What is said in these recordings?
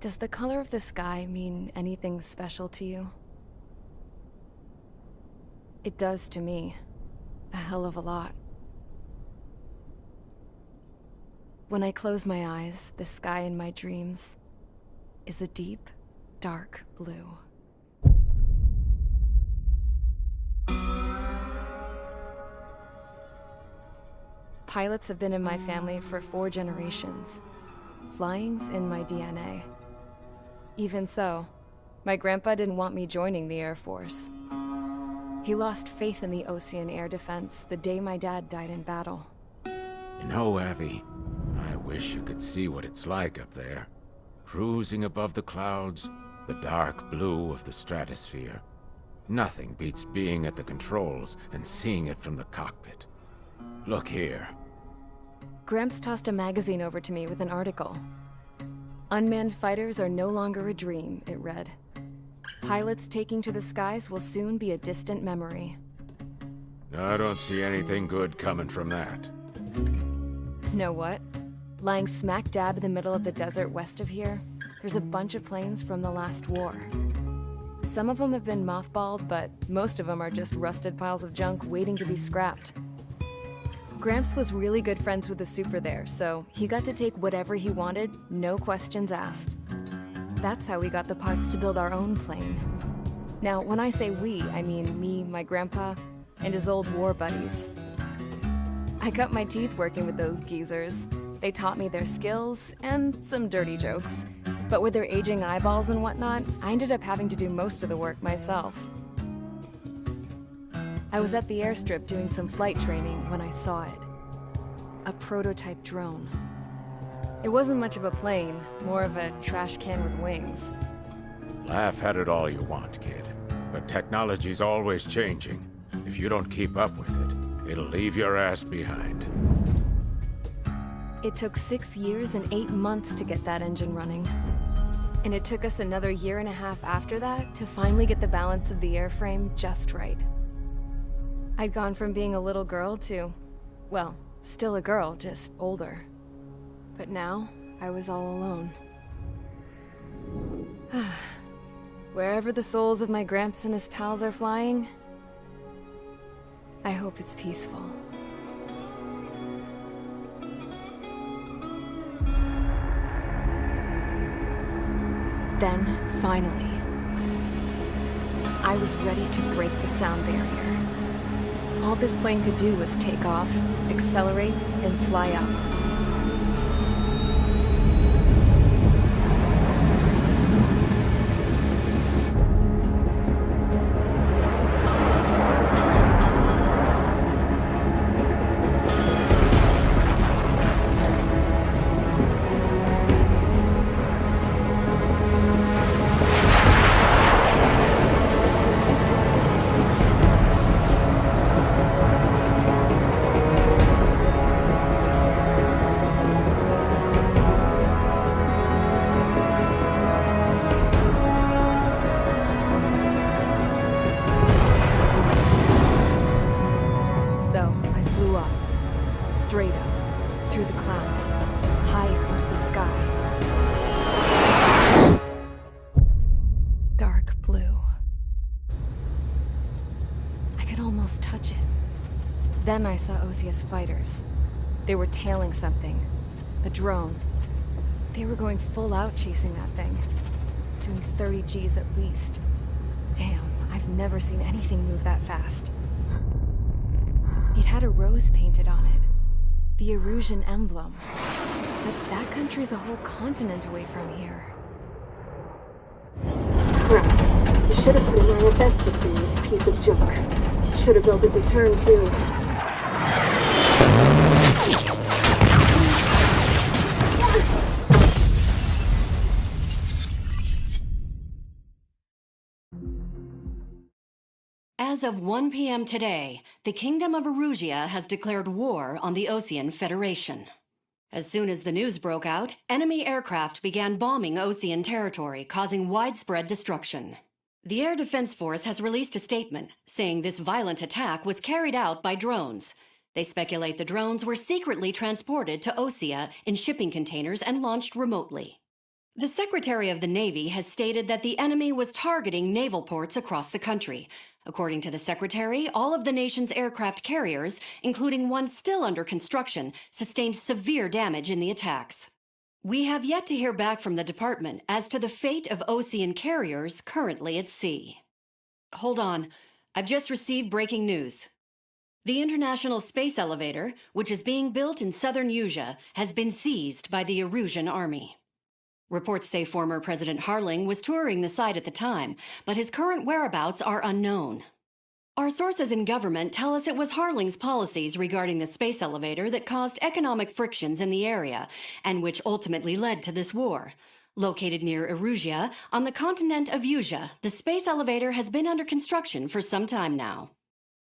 Does the color of the sky mean anything special to you? It does to me. A hell of a lot. When I close my eyes, the sky in my dreams is a deep, dark blue. Pilots have been in my family for 4 generations. Flying's in my DNA. Even so, my grandpa didn't want me joining the Air Force. He lost faith in the Ocean air defense the day my dad died in battle. You know, Abby, I wish you could see what it's like up there. Cruising above the clouds, the dark blue of the stratosphere. Nothing beats being at the controls and seeing it from the cockpit. Look here. Gramps tossed a magazine over to me with an article. Unmanned fighters are no longer a dream, it read. Pilots taking to the skies will soon be a distant memory. I don't see anything good coming from that. Know what? Lying smack dab in the middle of the desert west of here, there's a bunch of planes from the last war. Some of them have been mothballed, but most of them are just rusted piles of junk waiting to be scrapped. Gramps was really good friends with the super there, so he got to take whatever he wanted, no questions asked. That's how we got the parts to build our own plane. Now, when I say we, I mean me, my grandpa, and his old war buddies. I cut my teeth working with those geezers. They taught me their skills, and some dirty jokes. But with their aging eyeballs and whatnot, I ended up having to do most of the work myself. I was at the airstrip doing some flight training when I saw it. A prototype drone. It wasn't much of a plane, more of a trash can with wings. Laugh at it all you want, kid. But technology's always changing. If you don't keep up with it, it'll leave your ass behind. It took 6 years and 8 months to get that engine running. And it took us another 1.5 years after that to finally get the balance of the airframe just right. I'd gone from being a little girl to, well, still a girl, just older. But now, I was all alone. Wherever the souls of my Gramps and his pals are flying, I hope it's peaceful. Then, finally, I was ready to break the sound barrier. All this plane could do was take off, accelerate, and fly up. Then I saw Osia's fighters. They were tailing something. A drone. They were going full out chasing that thing. Doing 30 Gs at least. Damn, I've never seen anything move that fast. It had a rose painted on it. The Rose Emblem. But that country's a whole continent away from here. Crap. You should have put in my event with me, piece of junk. Should have built a return too. As of 1 p.m. today, the Kingdom of Erusia has declared war on the Ocean Federation. As soon as the news broke out, enemy aircraft began bombing Ocean territory, causing widespread destruction. The Air Defense Force has released a statement saying this violent attack was carried out by drones. They speculate the drones were secretly transported to Osea in shipping containers and launched remotely. The Secretary of the Navy has stated that the enemy was targeting naval ports across the country. According to the Secretary, all of the nation's aircraft carriers, including one still under construction, sustained severe damage in the attacks. We have yet to hear back from the department as to the fate of Ocean carriers currently at sea. Hold on. I've just received breaking news. The International Space Elevator, which is being built in southern Usea, has been seized by the Erusian Army. Reports say former President Harling was touring the site at the time, but his current whereabouts are unknown. Our sources in government tell us it was Harling's policies regarding the space elevator that caused economic frictions in the area, and which ultimately led to this war. Located near Erusia, on the continent of Usea, the space elevator has been under construction for some time now.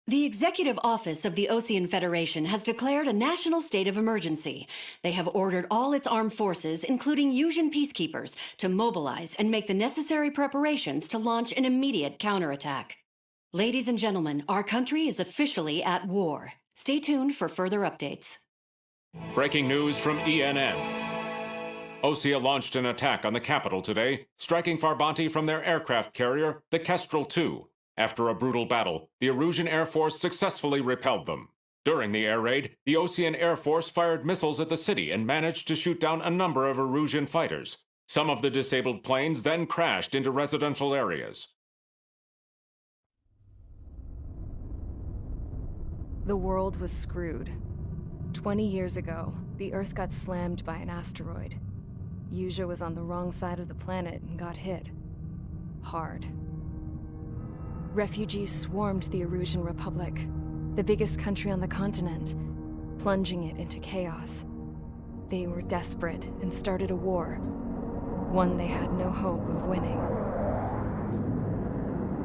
The Executive Office of the Ocean Federation has declared a national state of emergency. They have ordered all its armed forces, including Usian peacekeepers, to mobilize and make the necessary preparations to launch an immediate counterattack. Ladies and gentlemen, our country is officially at war. Stay tuned for further updates. Breaking news from ENN. Osea launched an attack on the capital today, striking Farbanti from their aircraft carrier, the Kestrel II. After a brutal battle, the Erusian Air Force successfully repelled them. During the air raid, the Ocean Air Force fired missiles at the city and managed to shoot down a number of Erusian fighters. Some of the disabled planes then crashed into residential areas. The world was screwed. 20 years ago, the Earth got slammed by an asteroid. Usea was on the wrong side of the planet and got hit. Hard. Refugees swarmed the Erusian Republic, the biggest country on the continent, plunging it into chaos. They were desperate and started a war, one they had no hope of winning.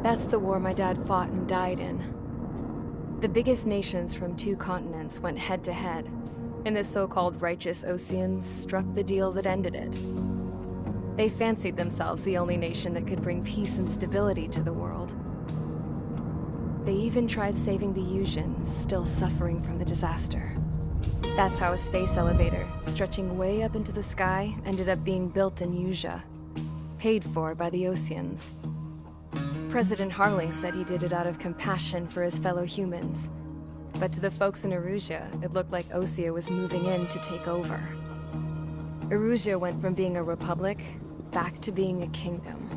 That's the war my dad fought and died in. The biggest nations from 2 continents went head-to-head, and the so-called righteous Oceans struck the deal that ended it. They fancied themselves the only nation that could bring peace and stability to the world. They even tried saving the Usians, still suffering from the disaster. That's how a space elevator, stretching way up into the sky, ended up being built in Usea, paid for by the Oceans. President Harling said he did it out of compassion for his fellow humans. But to the folks in Erusia, it looked like Osea was moving in to take over. Erusia went from being a republic back to being a kingdom.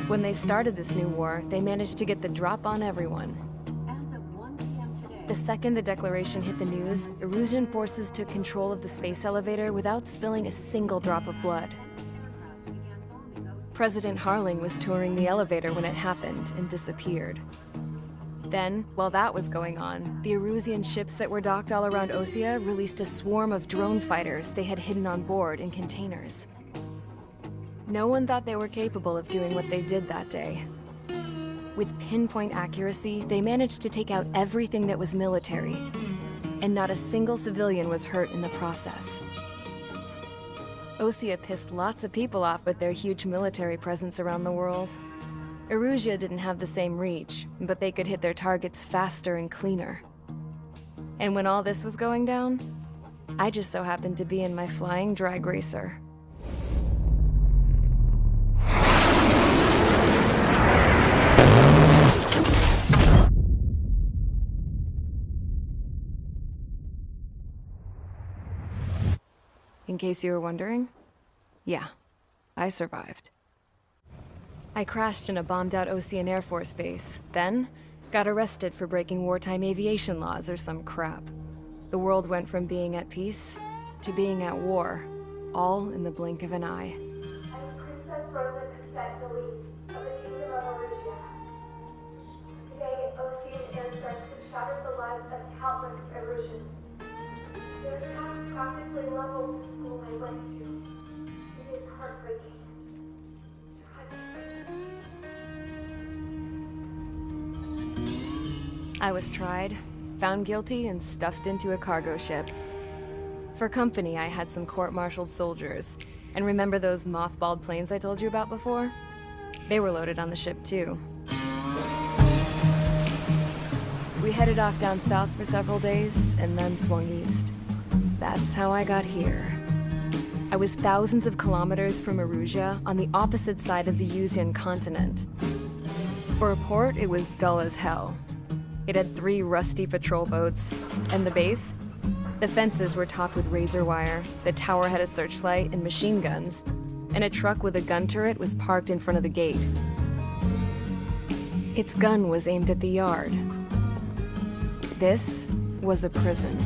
When they started this new war, they managed to get the drop on everyone. The second the declaration hit the news, Erusian forces took control of the space elevator without spilling a single drop of blood. President Harling was touring the elevator when it happened and disappeared. Then, while that was going on, the Erusian ships that were docked all around Osea released a swarm of drone fighters they had hidden on board in containers. No one thought they were capable of doing what they did that day. With pinpoint accuracy, they managed to take out everything that was military, and not a single civilian was hurt in the process. Osea pissed lots of people off with their huge military presence around the world. Erusia didn't have the same reach, but they could hit their targets faster and cleaner. And when all this was going down, I just so happened to be in my flying drag racer. In case you were wondering, yeah, I survived. I crashed in a bombed-out Ocean Air Force base, then got arrested for breaking wartime aviation laws or some crap. The world went from being at peace to being at war, all in the blink of an eye. I'm Princess Rose Emblem of the Kingdom of Erusia. Today, Ocean airstrikes have shattered the lives of countless Erusians. Their attacks practically leveled the school I went to. It is heartbreaking. I was tried, found guilty, and stuffed into a cargo ship. For company, I had some court-martialed soldiers. And remember those mothballed planes I told you about before? They were loaded on the ship, too. We headed off down south for several days, and then swung east. That's how I got here. I was thousands of kilometers from Erusia on the opposite side of the Yuzian continent. For a port, it was dull as hell. It had 3 rusty patrol boats, and the base? The fences were topped with razor wire, the tower had a searchlight and machine guns, and a truck with a gun turret was parked in front of the gate. Its gun was aimed at the yard. This was a prison.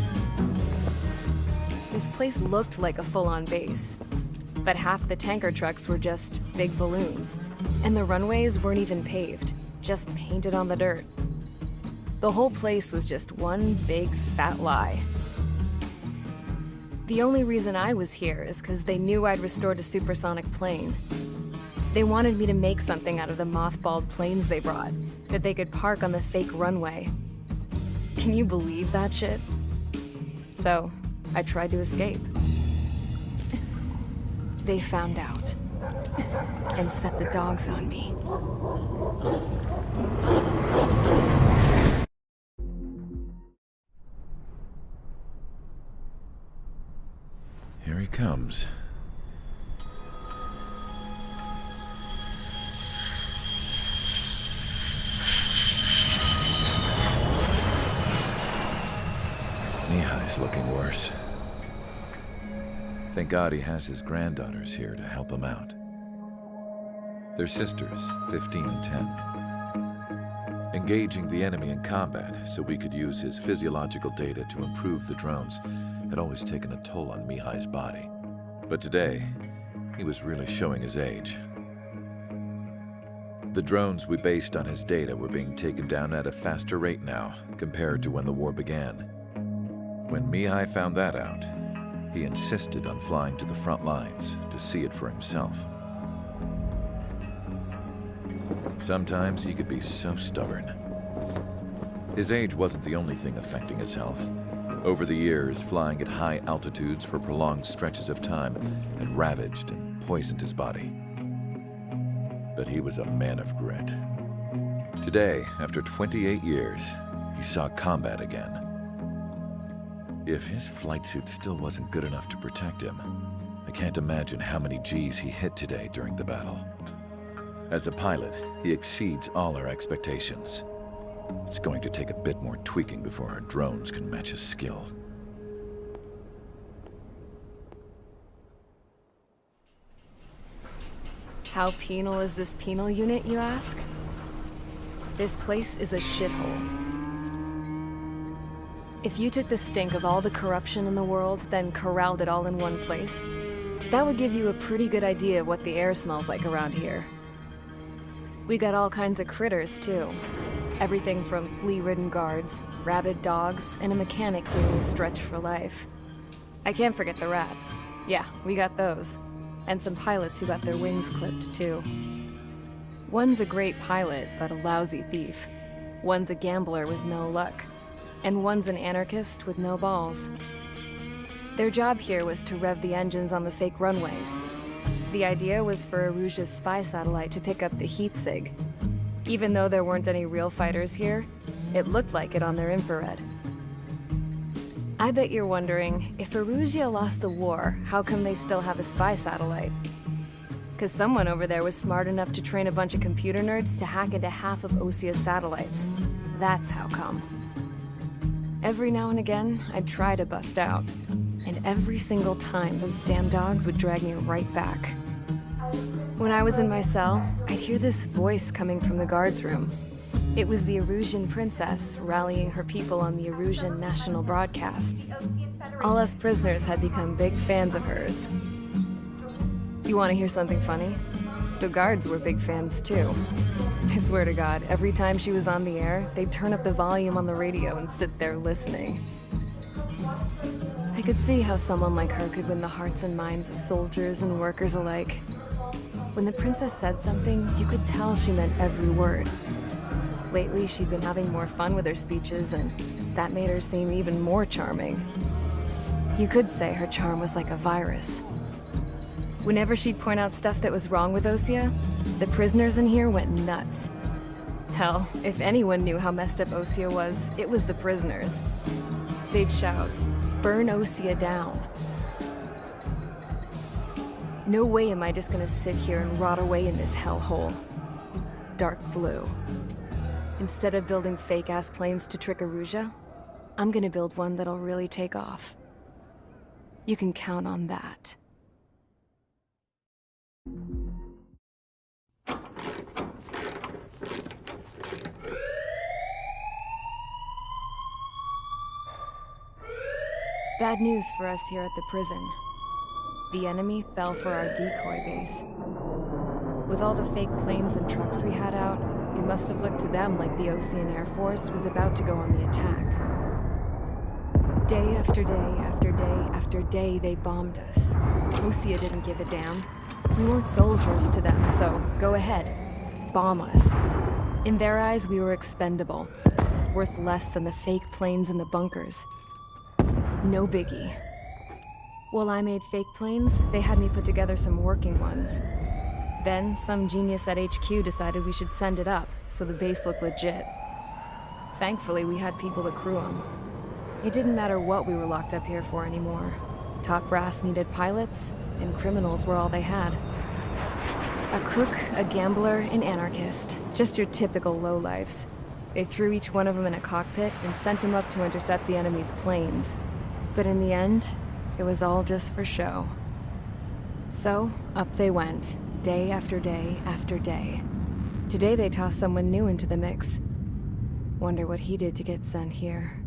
This place looked like a full-on base, but half the tanker trucks were just big balloons, and the runways weren't even paved, just painted on the dirt. The whole place was just one big fat lie. The only reason I was here is because they knew I'd restored a supersonic plane. They wanted me to make something out of the mothballed planes they brought, that they could park on the fake runway. Can you believe that shit? So, I tried to escape. They found out, and set the dogs on me. Here he comes. Mihai's looking worse. Thank God he has his granddaughters here to help him out. They're sisters, 15 and 10. Engaging the enemy in combat so we could use his physiological data to improve the drones had always taken a toll on Mihai's body. But today, he was really showing his age. The drones we based on his data were being taken down at a faster rate now compared to when the war began. When Mihai found that out, he insisted on flying to the front lines to see it for himself. Sometimes he could be so stubborn. His age wasn't the only thing affecting his health. Over the years, flying at high altitudes for prolonged stretches of time had ravaged and poisoned his body. But he was a man of grit. Today, after 28 years, he saw combat again. If his flight suit still wasn't good enough to protect him, I can't imagine how many G's he hit today during the battle. As a pilot, he exceeds all our expectations. It's going to take a bit more tweaking before our drones can match his skill. How penal is this penal unit, you ask? This place is a shithole. If you took the stink of all the corruption in the world, then corralled it all in one place, that would give you a pretty good idea of what the air smells like around here. We got all kinds of critters, too. Everything from flea-ridden guards, rabid dogs, and a mechanic doing the stretch for life. I can't forget the rats. Yeah, we got those. And some pilots who got their wings clipped, too. One's a great pilot, but a lousy thief. One's a gambler with no luck. And one's an anarchist with no balls. Their job here was to rev the engines on the fake runways. The idea was for Erusia's spy satellite to pick up the heat sig. Even though there weren't any real fighters here, it looked like it on their infrared. I bet you're wondering, if Erusia lost the war, how come they still have a spy satellite? Because someone over there was smart enough to train a bunch of computer nerds to hack into half of Osia's satellites. That's how come. Every now and again, I'd try to bust out. And every single time, those damn dogs would drag me right back. When I was in my cell, I'd hear this voice coming from the guards room. It was the Erusian princess rallying her people on the Erusian national broadcast. All us prisoners had become big fans of hers. You want to hear something funny? The guards were big fans too. I swear to God, every time she was on the air, they'd turn up the volume on the radio and sit there listening. I could see how someone like her could win the hearts and minds of soldiers and workers alike. When the princess said something, you could tell she meant every word. Lately, she'd been having more fun with her speeches, and that made her seem even more charming. You could say her charm was like a virus. Whenever she'd point out stuff that was wrong with Osia, the prisoners in here went nuts. Hell, if anyone knew how messed up Osia was, it was the prisoners. They'd shout, "Burn Osia down." No way am I just gonna sit here and rot away in this hellhole. Dark blue. Instead of building fake-ass planes to trick Erusia, I'm gonna build one that'll really take off. You can count on that. Bad news for us here at the prison. The enemy fell for our decoy base. With all the fake planes and trucks we had out, it must have looked to them like the Osean Air Force was about to go on the attack. Day after day after day after day, they bombed us. Osea didn't give a damn. We weren't soldiers to them, so go ahead. Bomb us. In their eyes, we were expendable. Worth less than the fake planes in the bunkers. No biggie. While I made fake planes, they had me put together some working ones. Then, some genius at HQ decided we should send it up, so the base looked legit. Thankfully, we had people to crew them. It didn't matter what we were locked up here for anymore. Top brass needed pilots, and criminals were all they had. A crook, a gambler, an anarchist. Just your typical lowlifes. They threw each one of them in a cockpit and sent them up to intercept the enemy's planes. But in the end, it was all just for show. So, up they went, day after day after day. Today they tossed someone new into the mix. Wonder what he did to get sent here.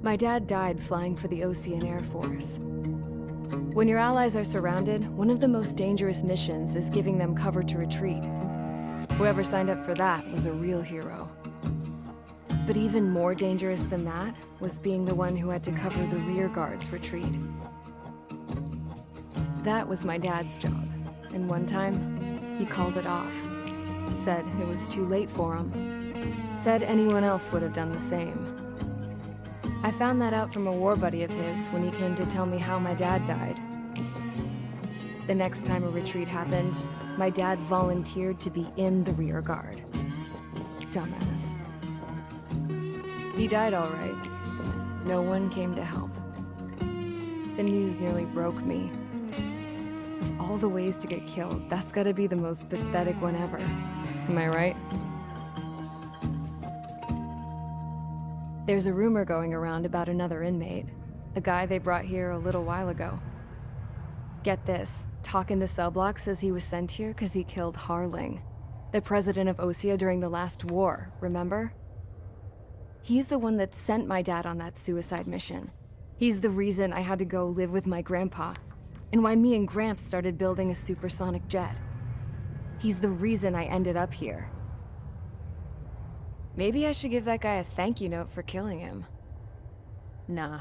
My dad died flying for the Osean Air Force. When your allies are surrounded, one of the most dangerous missions is giving them cover to retreat. Whoever signed up for that was a real hero. But even more dangerous than that was being the one who had to cover the rear guard's retreat. That was my dad's job, and one time, he called it off. Said it was too late for him. Said anyone else would have done the same. I found that out from a war buddy of his when he came to tell me how my dad died. The next time a retreat happened, my dad volunteered to be in the rear guard. Dumbass. He died all right. No one came to help. The news nearly broke me. Of all the ways to get killed, that's gotta be the most pathetic one ever. Am I right? There's a rumor going around about another inmate. A guy they brought here a little while ago. Get this, Talk in the cell block says he was sent here because he killed Harling, the president of Osea during the last war, remember? He's the one that sent my dad on that suicide mission. He's the reason I had to go live with my grandpa, and why me and Gramps started building a supersonic jet. He's the reason I ended up here. Maybe I should give that guy a thank you note for killing him. Nah.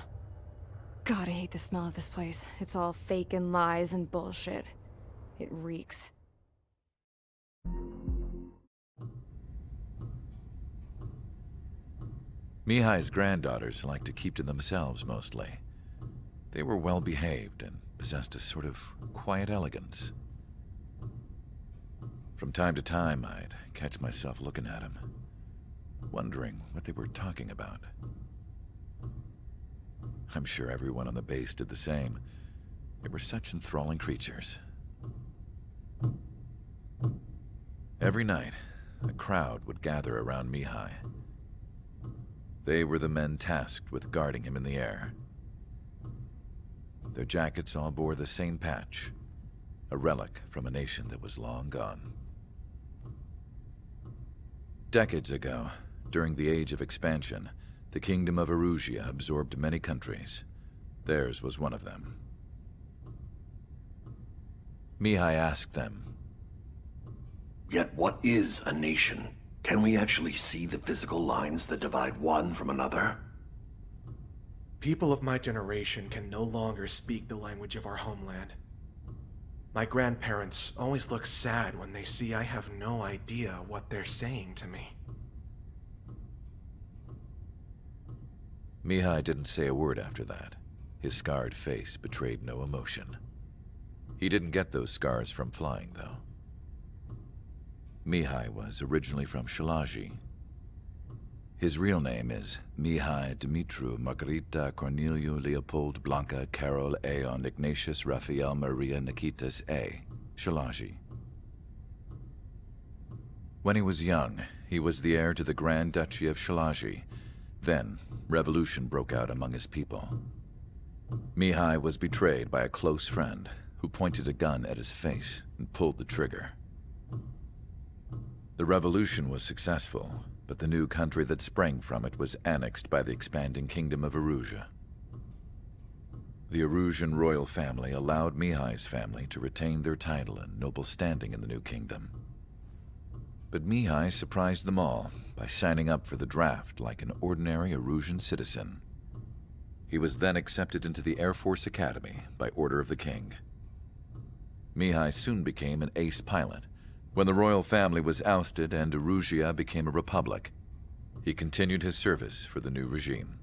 God, I hate the smell of this place. It's all fake and lies and bullshit. It reeks. Mihai's granddaughters liked to keep to themselves mostly. They were well behaved and possessed a sort of quiet elegance. From time to time, I'd catch myself looking at them, wondering what they were talking about. I'm sure everyone on the base did the same. They were such enthralling creatures. Every night, a crowd would gather around Mihai. They were the men tasked with guarding him in the air. Their jackets all bore the same patch, a relic from a nation that was long gone. Decades ago, during the Age of Expansion, the Kingdom of Erusia absorbed many countries. Theirs was one of them. Mihai asked them, "Yet what is a nation? Can we actually see the physical lines that divide one from another?" People of my generation can no longer speak the language of our homeland. My grandparents always look sad when they see I have no idea what they're saying to me. Mihai didn't say a word after that. His scarred face betrayed no emotion. He didn't get those scars from flying, though. Mihai was originally from Shalaji. His real name is Mihai Dumitru Margarita Corneliu Leopold Blanca Carol Aeon Ignatius Raphael Maria Nikitas A. Shalaji. When he was young, he was the heir to the Grand Duchy of Shalaji. Then, revolution broke out among his people. Mihai was betrayed by a close friend who pointed a gun at his face and pulled the trigger. The revolution was successful, but the new country that sprang from it was annexed by the expanding kingdom of Erusia. The Erusian royal family allowed Mihai's family to retain their title and noble standing in the new kingdom. But Mihai surprised them all by signing up for the draft like an ordinary Erusian citizen. He was then accepted into the Air Force Academy by order of the king. Mihai soon became an ace pilot. When the royal family was ousted and Erusia became a republic, he continued his service for the new regime.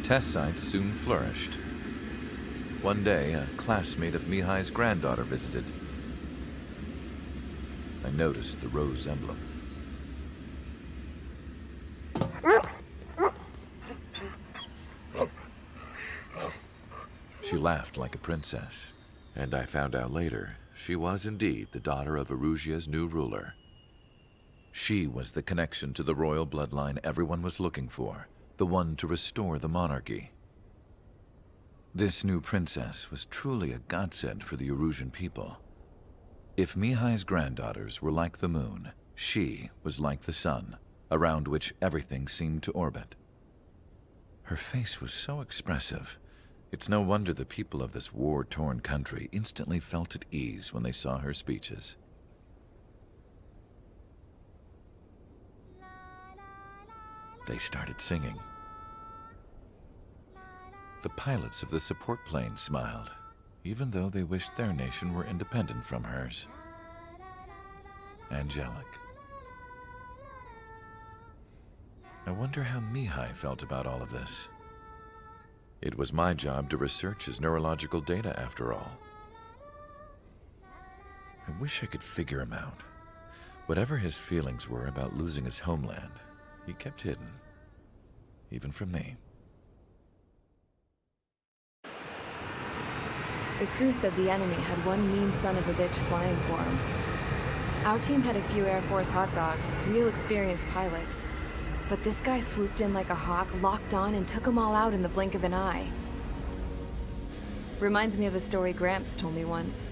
Test sites soon flourished. One day, a classmate of Mihai's granddaughter visited. I noticed the Rose Emblem. She laughed like a princess, and I found out later she was indeed the daughter of Erusia's new ruler. She was the connection to the royal bloodline everyone was looking for, the one to restore the monarchy. This new princess was truly a godsend for the Erusian people. If Mihai's granddaughters were like the moon, she was like the sun, around which everything seemed to orbit. Her face was so expressive. It's no wonder the people of this war-torn country instantly felt at ease when they saw her speeches. They started singing. The pilots of the support plane smiled, even though they wished their nation were independent from hers. Angelic. I wonder how Mihai felt about all of this. It was my job to research his neurological data, after all. I wish I could figure him out. Whatever his feelings were about losing his homeland, he kept hidden, even from me. The crew said the enemy had one mean son of a bitch flying for him. Our team had a few Air Force hot dogs, real experienced pilots. But this guy swooped in like a hawk, locked on, and took them all out in the blink of an eye. Reminds me of a story Gramps told me once.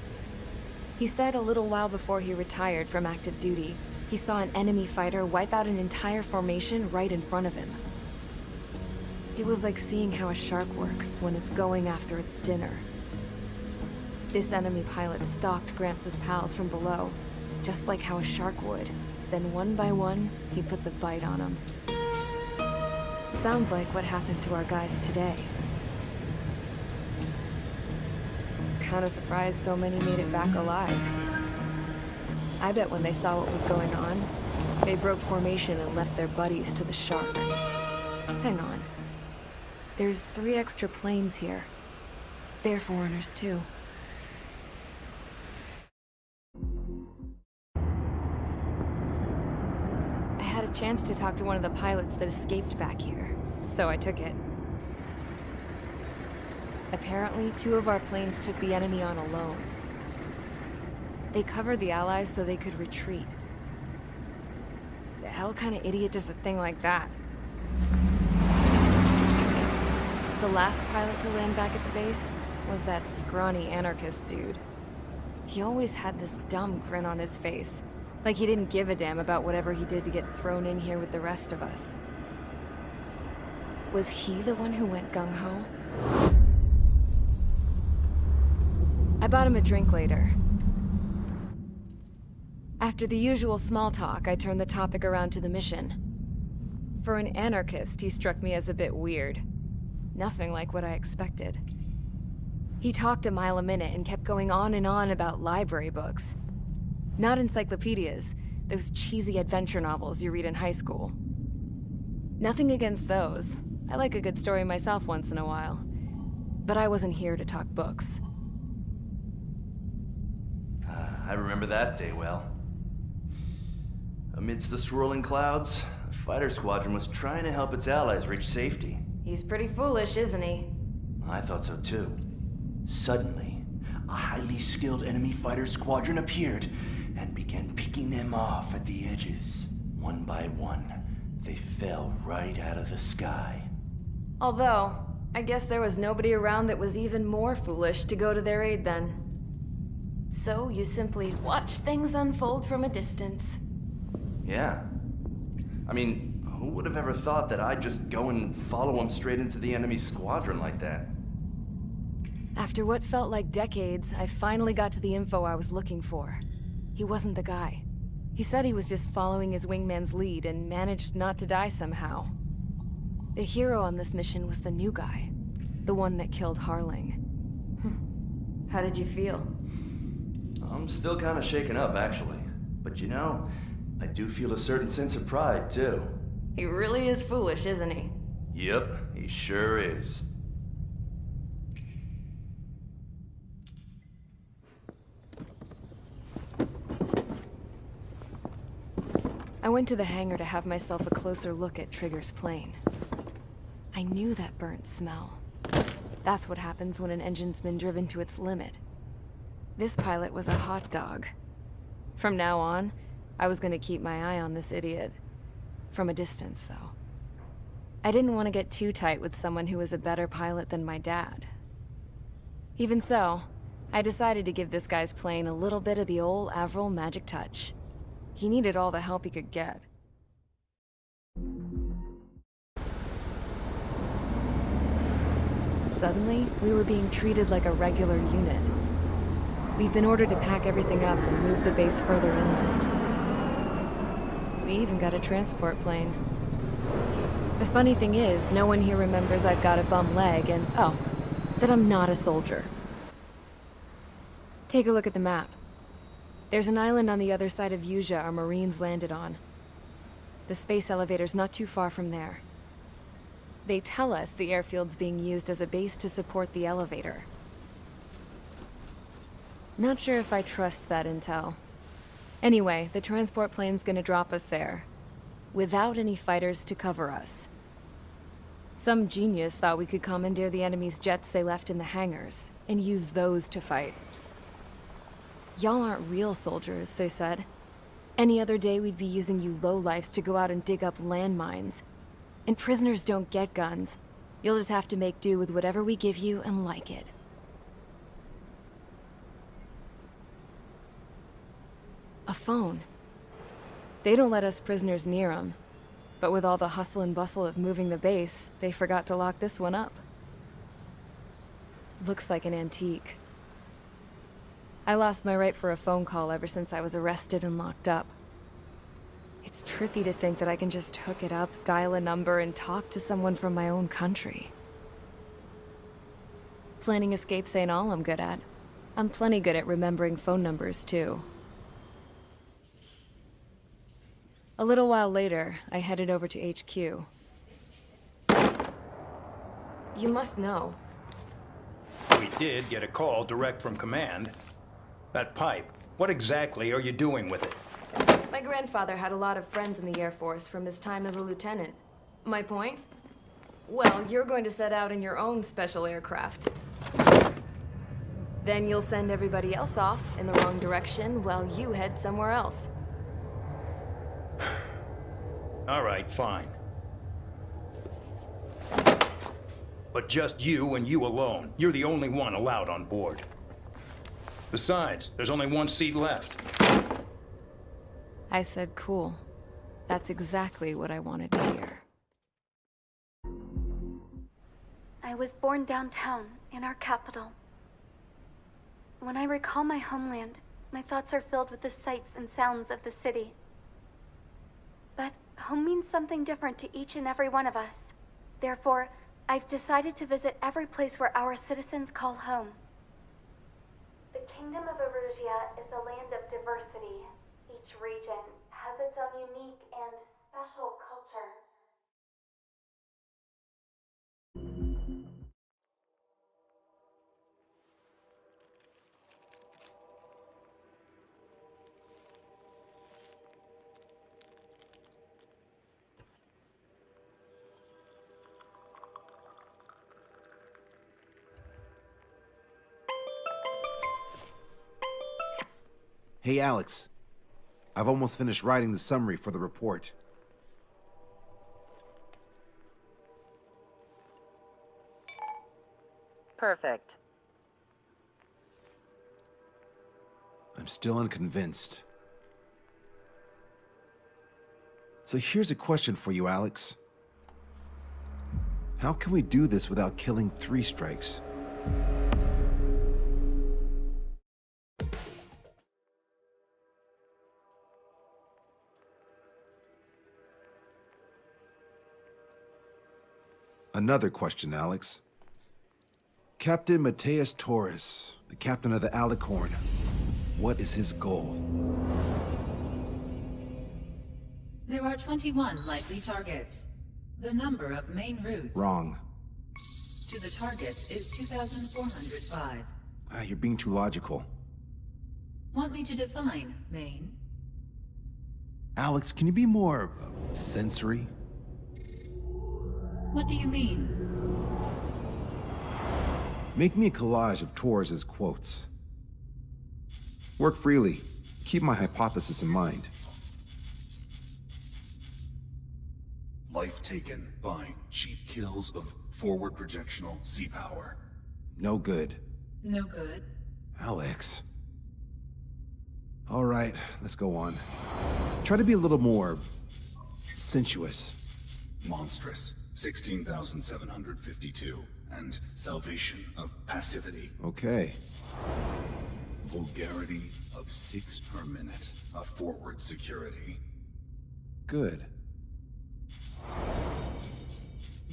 He said a little while before he retired from active duty, he saw an enemy fighter wipe out an entire formation right in front of him. It was like seeing how a shark works when it's going after its dinner. This enemy pilot stalked Gramps' pals from below, just like how a shark would. Then one by one, he put the bite on them. Sounds like what happened to our guys today. Kinda surprised so many made it back alive. I bet when they saw what was going on, they broke formation and left their buddies to the shark. Hang on. There's 3 extra planes here. They're foreigners too. I had a chance to talk to one of the pilots that escaped back here, so I took it. Apparently, 2 of our planes took the enemy on alone. They covered the Allies so they could retreat. The hell kind of idiot does a thing like that? The last pilot to land back at the base was that scrawny anarchist dude. He always had this dumb grin on his face, like he didn't give a damn about whatever he did to get thrown in here with the rest of us. Was he the one who went gung-ho? I bought him a drink later. After the usual small talk, I turned the topic around to the mission. For an anarchist, he struck me as a bit weird. Nothing like what I expected. He talked a mile a minute and kept going on and on about library books. Not encyclopedias, those cheesy adventure novels you read in high school. Nothing against those. I like a good story myself once in a while. But I wasn't here to talk books. I remember that day well. Amidst the swirling clouds, the fighter squadron was trying to help its allies reach safety. He's pretty foolish, isn't he? I thought so too. Suddenly, a highly skilled enemy fighter squadron appeared and began picking them off at the edges. One by one, they fell right out of the sky. Although, I guess there was nobody around that was even more foolish to go to their aid then. So you simply watch things unfold from a distance. Yeah. I mean, who would have ever thought that I'd just go and follow him straight into the enemy squadron like that? After what felt like decades, I finally got to the info I was looking for. He wasn't the guy. He said he was just following his wingman's lead and managed not to die somehow. The hero on this mission was the new guy. The one that killed Harling. How did you feel? I'm still kind of shaken up, actually. But you know, I do feel a certain sense of pride, too. He really is foolish, isn't he? Yep, he sure is. I went to the hangar to have myself a closer look at Trigger's plane. I knew that burnt smell. That's what happens when an engine's been driven to its limit. This pilot was a hot dog. From now on, I was gonna keep my eye on this idiot. From a distance, though. I didn't want to get too tight with someone who was a better pilot than my dad. Even so, I decided to give this guy's plane a little bit of the old Avril magic touch. He needed all the help he could get. Suddenly, we were being treated like a regular unit. We've been ordered to pack everything up and move the base further inland. We even got a transport plane. The funny thing is, no one here remembers I've got a bum leg and, oh, that I'm not a soldier. Take a look at the map. There's an island on the other side of Yuja our Marines landed on. The space elevator's not too far from there. They tell us the airfield's being used as a base to support the elevator. Not sure if I trust that intel. Anyway, the transport plane's gonna drop us there, without any fighters to cover us. Some genius thought we could commandeer the enemy's jets they left in the hangars, and use those to fight. Y'all aren't real soldiers, they said. Any other day we'd be using you lowlifes to go out and dig up landmines. And prisoners don't get guns. You'll just have to make do with whatever we give you and like it. A phone. They don't let us prisoners near them. But with all the hustle and bustle of moving the base, they forgot to lock this one up. Looks like an antique. I lost my right for a phone call ever since I was arrested and locked up. It's trippy to think that I can just hook it up, dial a number, and talk to someone from my own country. Planning escapes ain't all I'm good at. I'm plenty good at remembering phone numbers, too. A little while later, I headed over to HQ. You must know. We did get a call direct from command. That pipe, what exactly are you doing with it? My grandfather had a lot of friends in the Air Force from his time as a lieutenant. My point? Well, you're going to set out in your own special aircraft. Then you'll send everybody else off in the wrong direction while you head somewhere else. All right, fine. But just you and you alone. You're the only one allowed on board. Besides, there's only one seat left. I said cool. That's exactly what I wanted to hear. I was born downtown, in our capital. When I recall my homeland, my thoughts are filled with the sights and sounds of the city. But home means something different to each and every one of us. Therefore, I've decided to visit every place where our citizens call home. The Kingdom of Erusia is a land of diversity. Each region has its own unique and special culture. Hey, Alex. I've almost finished writing the summary for the report. Perfect. I'm still unconvinced. So here's a question for you, Alex. How can we do this without killing 3 strikes? Another question, Alex. Captain Mateus Torres, the captain of the Alicorn. What is his goal? There are 21 likely targets. The number of main routes Wrong. to the targets is 2,405. You're being too logical. Want me to define main? Alex, can you be more sensory? What do you mean? Make me a collage of Torres's quotes. Work freely. Keep my hypothesis in mind. Life taken by cheap kills of forward projectional sea power. No good. No good. Alex. All right, let's go on. Try to be a little more sensuous. Monstrous, 16,752. And salvation of passivity. Okay. Vulgarity of 6 per minute of forward security. Good.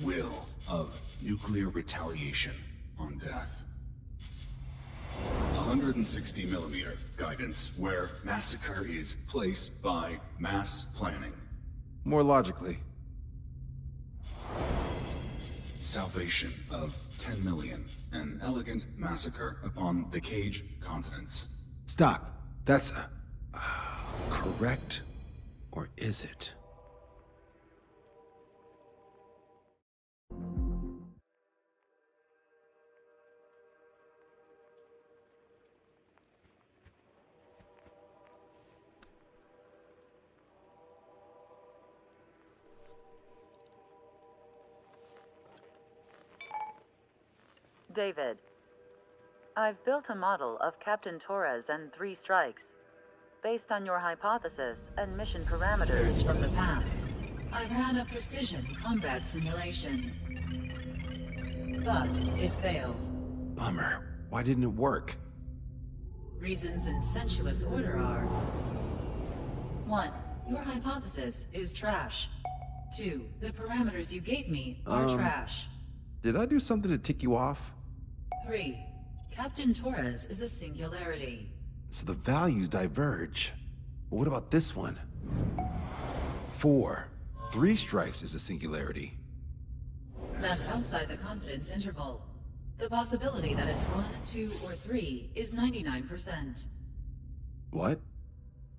Will of nuclear retaliation on death. 160 millimeter guidance where massacre is placed by mass planning. More logically. Salvation of 10 million. An elegant massacre upon the Cage continents. Stop. That's correct, or is it? David, I've built a model of Captain Torres and 3 strikes, based on your hypothesis and mission parameters. From the past, I ran a precision combat simulation. But it failed. Bummer. Why didn't it work? Reasons in sensuous order are: 1. Your hypothesis is trash. 2. The parameters you gave me are trash. Did I do something to tick you off? 3. Captain Torres is a singularity. So the values diverge. But what about this one? 4. 3 strikes is a singularity. That's outside the confidence interval. The possibility that it's 1, 2, or 3 is 99%. What?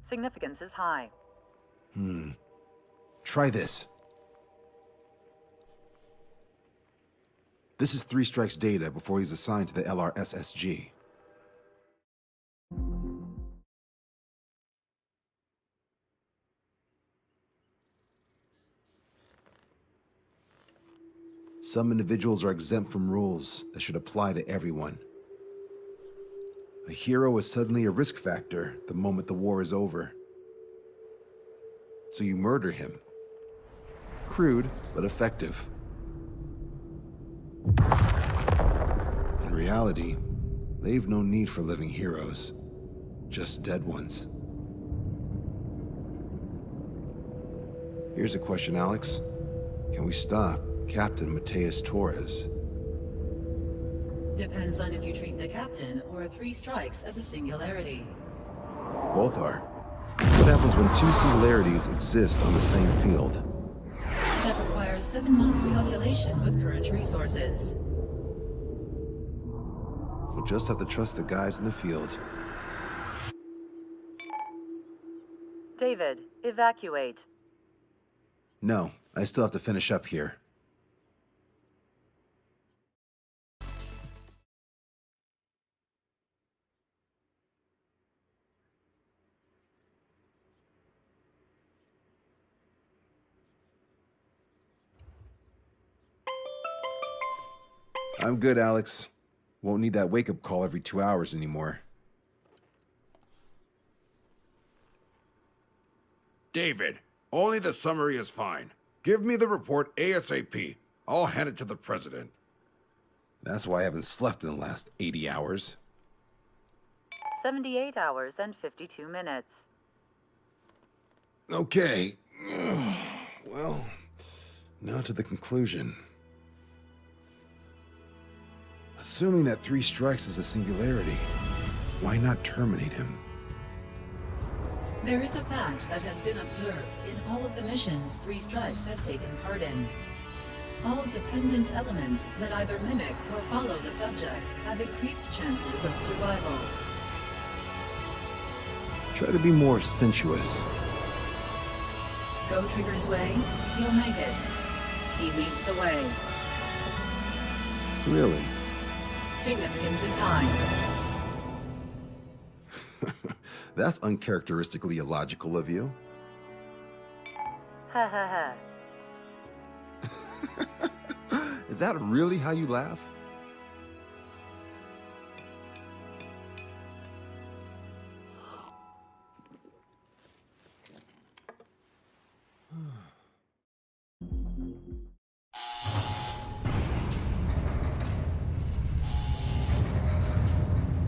Significance is high. Try this. This is 3 strikes data before he's assigned to the LRSSG. Some individuals are exempt from rules that should apply to everyone. A hero is suddenly a risk factor the moment the war is over. So you murder him. Crude, but effective. In reality, they've no need for living heroes, just dead ones. Here's a question, Alex. Can we stop Captain Mateus Torres? Depends on if you treat the captain or 3 strikes as a singularity. Both are. What happens when 2 singularities exist on the same field? That requires 7 months calculation with current resources. We'll just have to trust the guys in the field. David, evacuate. No, I still have to finish up here. I'm good, Alex. Won't need that wake-up call every 2 hours anymore. David, only the summary is fine. Give me the report ASAP. I'll hand it to the president. That's why I haven't slept in the last 80 hours. 78 hours and 52 minutes. Okay. Well, now to the conclusion. Assuming that 3 strikes is a singularity, why not terminate him? There is a fact that has been observed in all of the missions 3 Strikes has taken part in. All dependent elements that either mimic or follow the subject have increased chances of survival. Try to be more sensuous. Go Trigger's way, you'll make it. He leads the way. Really? Significance is high. That's uncharacteristically illogical of you. Ha ha ha. Is that really how you laugh?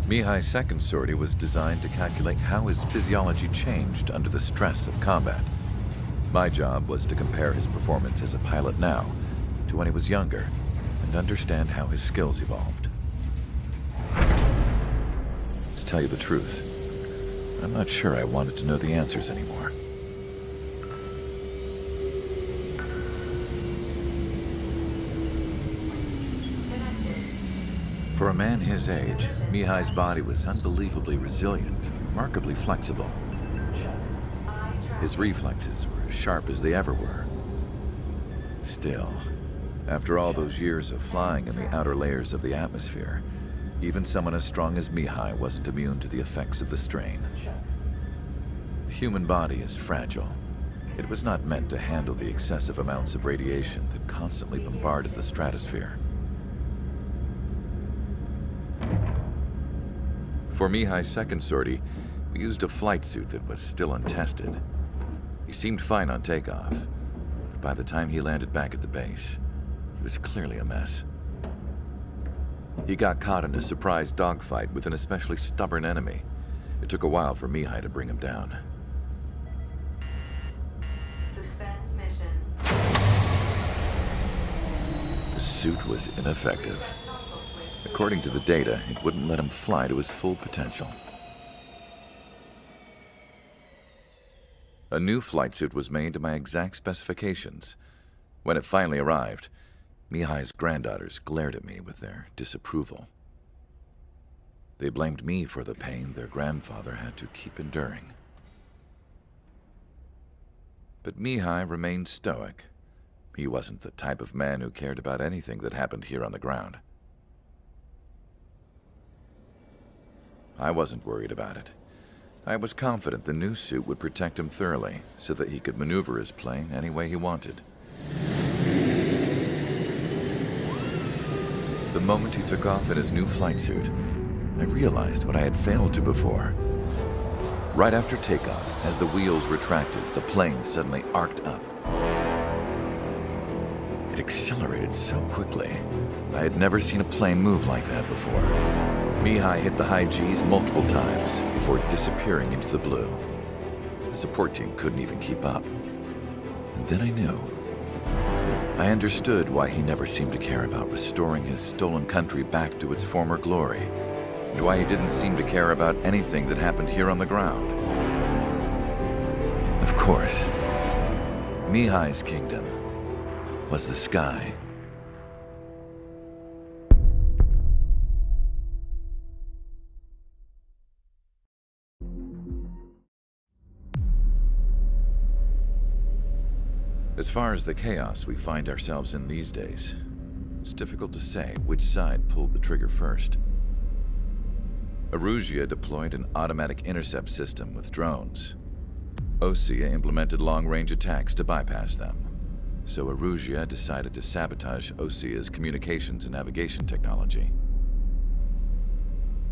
Mihai's second sortie was designed to calculate how his physiology changed under the stress of combat. My job was to compare his performance as a pilot now to when he was younger and understand how his skills evolved. To tell you the truth, I'm not sure I wanted to know the answers anymore. For a man his age, Mihai's body was unbelievably resilient, remarkably flexible. His reflexes were as sharp as they ever were. Still, after all those years of flying in the outer layers of the atmosphere, even someone as strong as Mihai wasn't immune to the effects of the strain. The human body is fragile. It was not meant to handle the excessive amounts of radiation that constantly bombarded the stratosphere. For Mihai's second sortie, we used a flight suit that was still untested. He seemed fine on takeoff, but by the time he landed back at the base, he was clearly a mess. He got caught in a surprise dogfight with an especially stubborn enemy. It took a while for Mihai to bring him down. Suspend mission. The suit was ineffective. According to the data, it wouldn't let him fly to his full potential. A new flight suit was made to my exact specifications. When it finally arrived, Mihai's granddaughters glared at me with their disapproval. They blamed me for the pain their grandfather had to keep enduring. But Mihai remained stoic. He wasn't the type of man who cared about anything that happened here on the ground. I wasn't worried about it. I was confident the new suit would protect him thoroughly, so that he could maneuver his plane any way he wanted. The moment he took off in his new flight suit, I realized what I had failed to before. Right after takeoff, as the wheels retracted, the plane suddenly arced up. It accelerated so quickly. I had never seen a plane move like that before. Mihai hit the high G's multiple times before disappearing into the blue. The support team couldn't even keep up. And then I knew. I understood why he never seemed to care about restoring his stolen country back to its former glory, and why he didn't seem to care about anything that happened here on the ground. Of course, Mihai's kingdom was the sky. As far as the chaos we find ourselves in these days, it's difficult to say which side pulled the trigger first. Erusia deployed an automatic intercept system with drones. Osea implemented long-range attacks to bypass them. so Erusia decided to sabotage Osea's communications and navigation technology.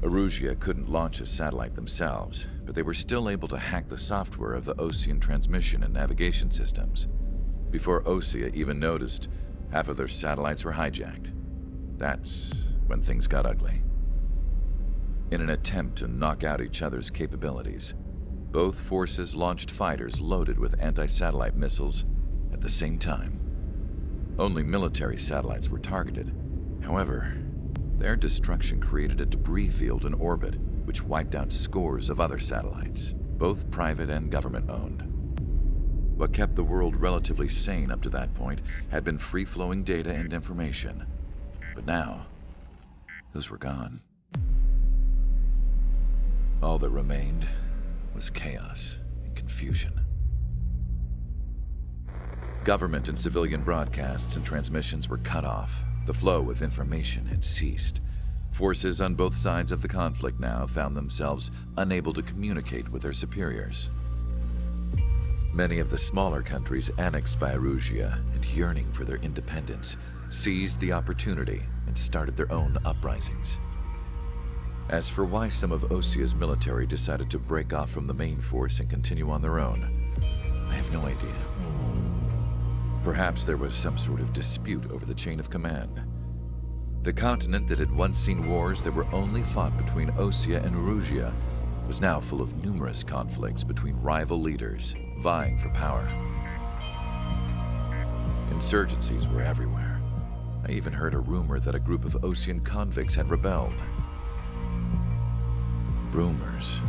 Erusia couldn't launch a satellite themselves, but they were still able to hack the software of the Osean transmission and navigation systems. Before Osea even noticed, half of their satellites were hijacked. That's when things got ugly. In an attempt to knock out each other's capabilities, both forces launched fighters loaded with anti-satellite missiles at the same time. Only military satellites were targeted. However, their destruction created a debris field in orbit, which wiped out scores of other satellites, both private and government-owned. What kept the world relatively sane up to that point had been free-flowing data and information. But now, those were gone. All that remained was chaos and confusion. Government and civilian broadcasts and transmissions were cut off. The flow of information had ceased. Forces on both sides of the conflict now found themselves unable to communicate with their superiors. Many of the smaller countries annexed by Erusia and yearning for their independence seized the opportunity and started their own uprisings. As for why some of Osea's military decided to break off from the main force and continue on their own, I have no idea. Perhaps there was some sort of dispute over the chain of command. The continent that had once seen wars that were only fought between Osea and Erusia was now full of numerous conflicts between rival leaders vying for power. Insurgencies were everywhere. I even heard a rumor that a group of Osean convicts had rebelled. Rumors.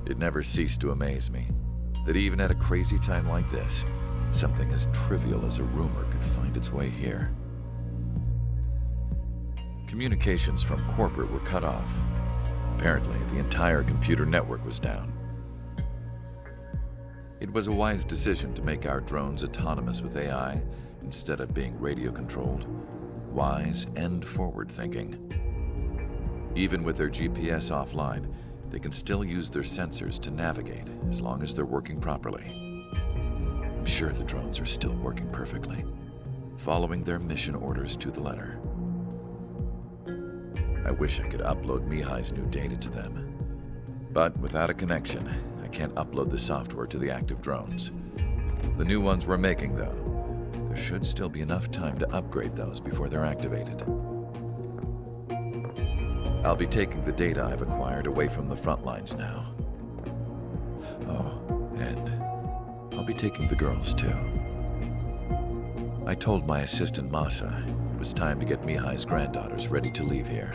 It never ceased to amaze me that even at a crazy time like this, something as trivial as a rumor could find its way here. Communications from corporate were cut off. Apparently, the entire computer network was down. It was a wise decision to make our drones autonomous with AI instead of being radio-controlled. Wise and forward-thinking. Even with their GPS offline, they can still use their sensors to navigate as long as they're working properly. I'm sure the drones are still working perfectly, following their mission orders to the letter. I wish I could upload Mihai's new data to them. But without a connection, I can't upload the software to the active drones. The new ones we're making, though, there should still be enough time to upgrade those before they're activated. I'll be taking the data I've acquired away from the front lines now. Oh, and I'll be taking the girls, too. I told my assistant Masa it was time to get Mihai's granddaughters ready to leave here.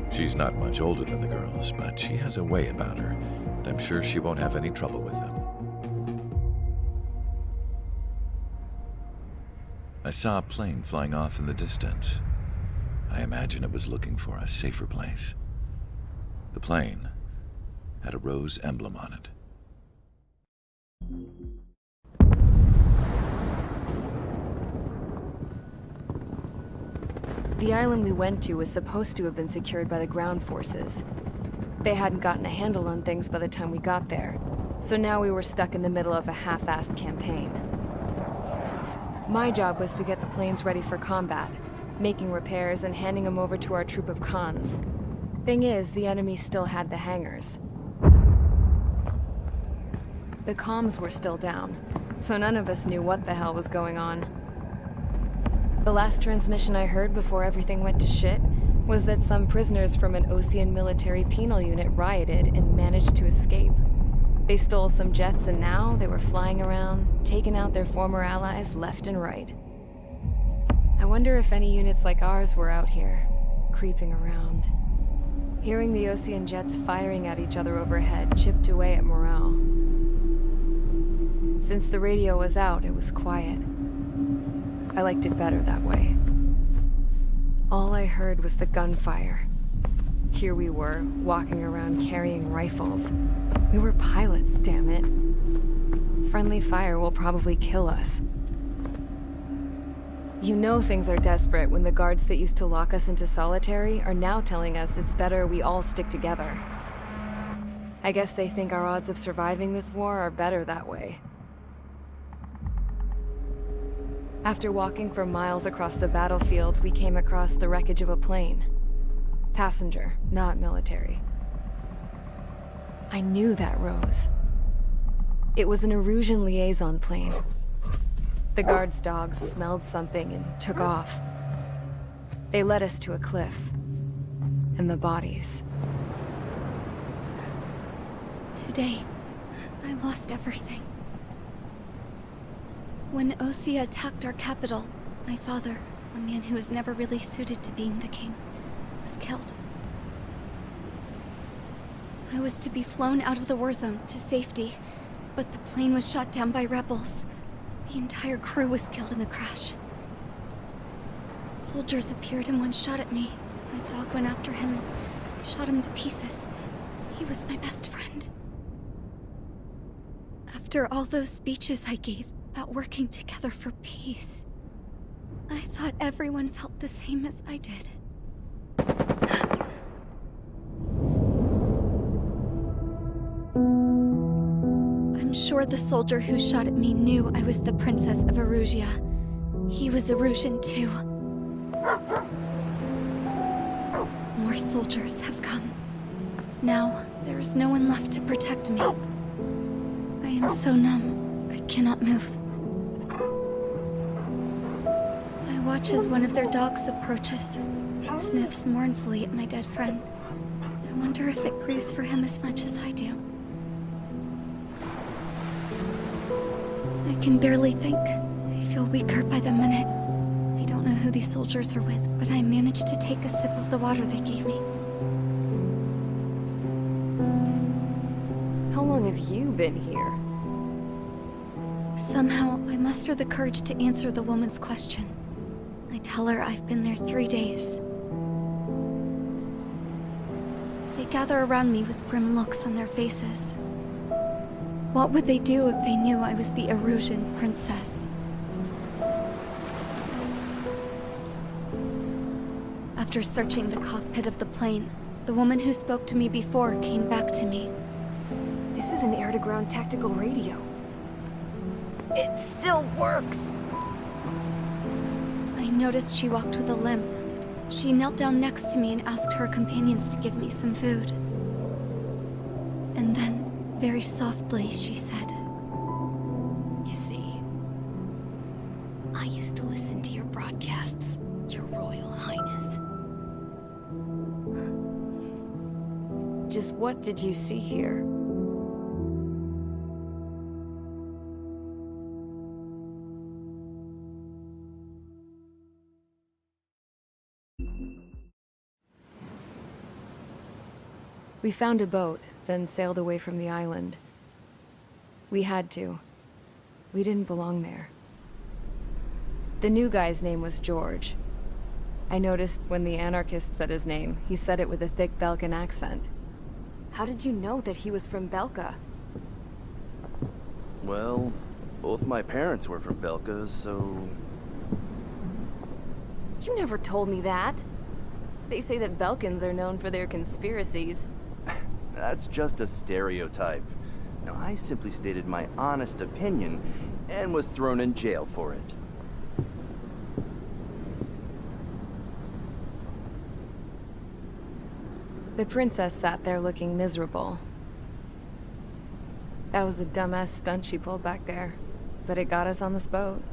She's not much older than the girls, but she has a way about her, and I'm sure she won't have any trouble with them. I saw a plane flying off in the distance. I imagine it was looking for a safer place. The plane had a Rose Emblem on it. The island we went to was supposed to have been secured by the ground forces. They hadn't gotten a handle on things by the time we got there, so now we were stuck in the middle of a half-assed campaign. My job was to get the planes ready for combat, making repairs and handing them over to our troop of cons. Thing is, the enemy still had the hangars. The comms were still down, so none of us knew what the hell was going on. The last transmission I heard before everything went to shit was that some prisoners from an Osean military penal unit rioted and managed to escape. They stole some jets and now they were flying around, taking out their former allies left and right. I wonder if any units like ours were out here, creeping around. Hearing the Osean jets firing at each other overhead chipped away at morale. Since the radio was out, it was quiet. I liked it better that way. All I heard was the gunfire. Here we were, walking around carrying rifles. We were pilots, damn it. Friendly fire will probably kill us. You know things are desperate when the guards that used to lock us into solitary are now telling us it's better we all stick together. I guess they think our odds of surviving this war are better that way. After walking for miles across the battlefield, we came across the wreckage of a plane. Passenger, not military. I knew that Rose. It was an Erusian liaison plane. The guard's dogs smelled something and took off. They led us to a cliff. And the bodies. Today, I lost everything. When Osea attacked our capital, my father, a man who was never really suited to being the king, was killed. I was to be flown out of the war zone to safety, but the plane was shot down by rebels. The entire crew was killed in the crash. Soldiers appeared and one shot at me. My dog went after him and shot him to pieces. He was my best friend. After all those speeches I gave about working together for peace, I thought everyone felt the same as I did. I'm sure the soldier who shot at me knew I was the Princess of Erusia. He was Erusian too. More soldiers have come. Now, there is no one left to protect me. I am so numb, I cannot move. I watch as one of their dogs approaches. It sniffs mournfully at my dead friend. I wonder if it grieves for him as much as I do. I can barely think. I feel weaker by the minute. I don't know who these soldiers are with, but I managed to take a sip of the water they gave me. How long have you been here? Somehow, I muster the courage to answer the woman's question. I tell her I've been there 3 days. They gather around me with grim looks on their faces. What would they do if they knew I was the Erusian princess? After searching the cockpit of the plane, the woman who spoke to me before came back to me. This is an air-to-ground tactical radio. It still works! I noticed she walked with a limp. She knelt down next to me and asked her companions to give me some food. And then, very softly, she said, "You see, I used to listen to your broadcasts, Your Royal Highness." Just what did you see here? We found a boat, then sailed away from the island. We had to. We didn't belong there. The new guy's name was George. I noticed when the anarchist said his name, he said it with a thick Belkan accent. How did you know that he was from Belka? Well, both my parents were from Belka, so... You never told me that. They say that Belkans are known for their conspiracies. That's just a stereotype. Now, I simply stated my honest opinion and was thrown in jail for it. The princess sat there looking miserable. That was a dumbass stunt she pulled back there, but it got us on this boat.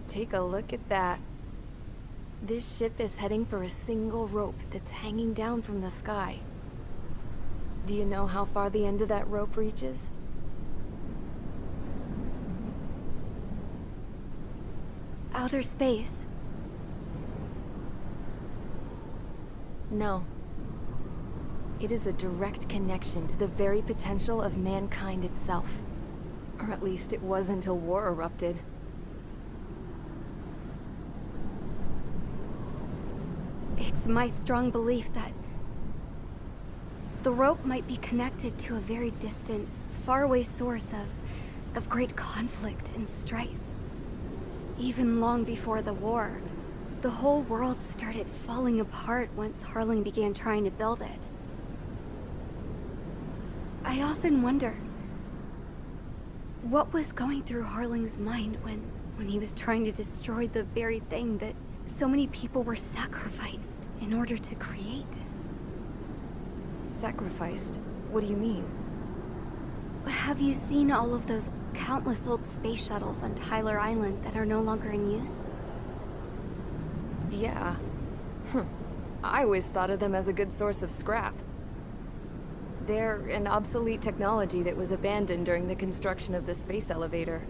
Take a look at that. This ship is heading for a single rope that's hanging down from the sky. Do you know how far the end of that rope reaches? outer space. No. It is a direct connection to the very potential of mankind itself. Or at least it was until war erupted. It's my strong belief that the rope might be connected to a very distant, faraway source of great conflict and strife. Even long before the war, the whole world started falling apart once Harling began trying to build it. I often wonder, What was going through Harling's mind when he was trying to destroy the very thing that so many people were sacrificed in order to create? Sacrificed? What do you mean? Have you seen all of those countless old space shuttles on Tyler Island that are no longer in use? Yeah. I always thought of them as a good source of scrap. They're an obsolete technology that was abandoned during the construction of the space elevator.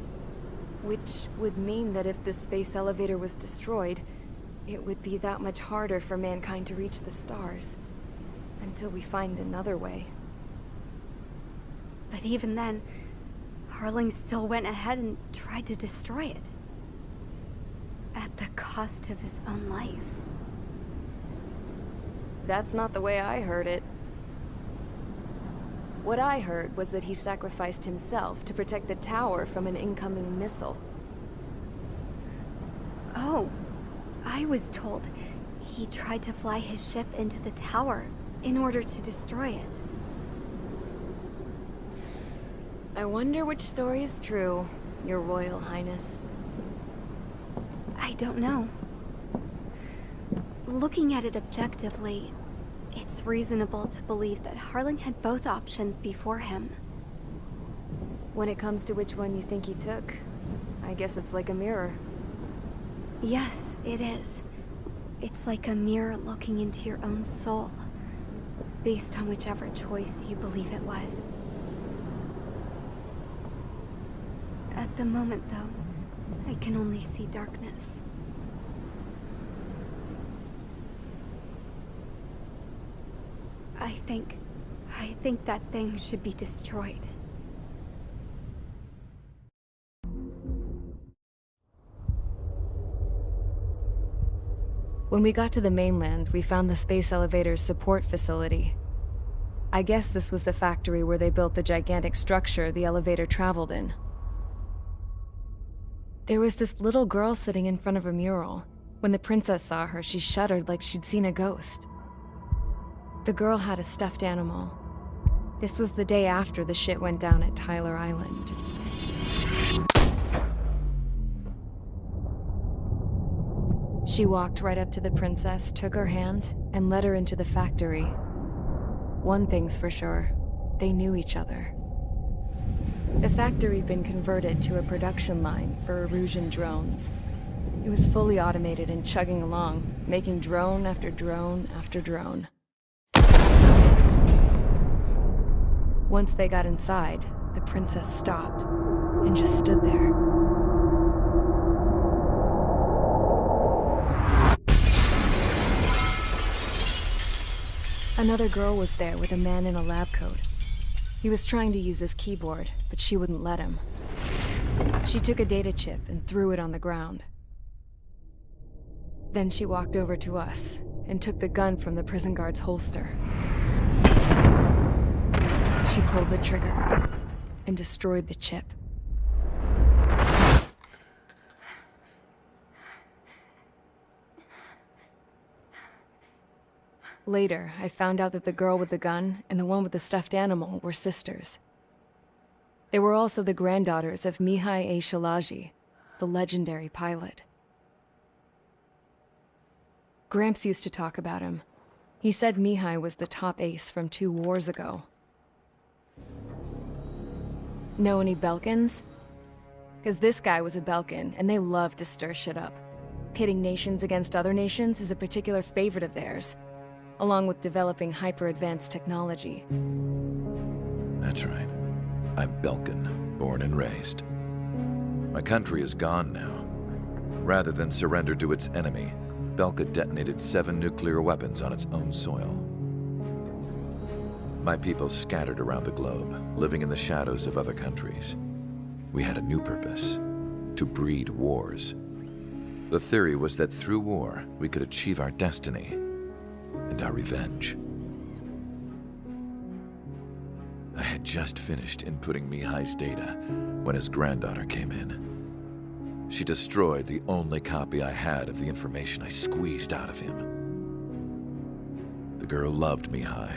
Which would mean that if the space elevator was destroyed, it would be that much harder for mankind to reach the stars. Until we find another way. But even then, Harling still went ahead and tried to destroy it. At the cost of his own life. That's not the way I heard it. What I heard was that he sacrificed himself to protect the tower from an incoming missile. Oh, I was told he tried to fly his ship into the tower in order to destroy it. I wonder which story is true, Your Royal Highness. I don't know. Looking at it objectively, it's reasonable to believe that Harling had both options before him. When it comes to which one you think he took, I guess it's like a mirror. Yes, it is. It's like a mirror looking into your own soul, based on whichever choice you believe it was. At the moment, though, I can only see darkness. I think that thing should be destroyed. When we got to the mainland, we found the space elevator's support facility. I guess this was the factory where they built the gigantic structure the elevator traveled in. There was this little girl sitting in front of a mural. When the princess saw her, she shuddered like she'd seen a ghost. The girl had a stuffed animal. This was the day after the shit went down at Tyler Island. She walked right up to the princess, took her hand, and led her into the factory. One thing's for sure, they knew each other. The factory'd been converted to a production line for Erusian drones. It was fully automated and chugging along, making drone after drone after drone. Once they got inside, the princess stopped and just stood there. Another girl was there with a man in a lab coat. He was trying to use his keyboard, but she wouldn't let him. She took a data chip and threw it on the ground. Then she walked over to us and took the gun from the prison guard's holster. She pulled the trigger and destroyed the chip. Later, I found out that the girl with the gun and the one with the stuffed animal were sisters. They were also the granddaughters of Mihai A. Shalaji, the legendary pilot. Gramps used to talk about him. He said Mihai was the top ace from 2 wars ago. Know any Belkans? Because this guy was a Belkan, and they love to stir shit up. Pitting nations against other nations is a particular favorite of theirs, along with developing hyper-advanced technology. That's right. I'm Belkan, born and raised. My country is gone now. Rather than surrender to its enemy, Belka detonated 7 nuclear weapons on its own soil. My people scattered around the globe, living in the shadows of other countries. We had a new purpose: to breed wars. The theory was that through war, we could achieve our destiny and our revenge. I had just finished inputting Mihai's data when his granddaughter came in. She destroyed the only copy I had of the information I squeezed out of him. The girl loved Mihai,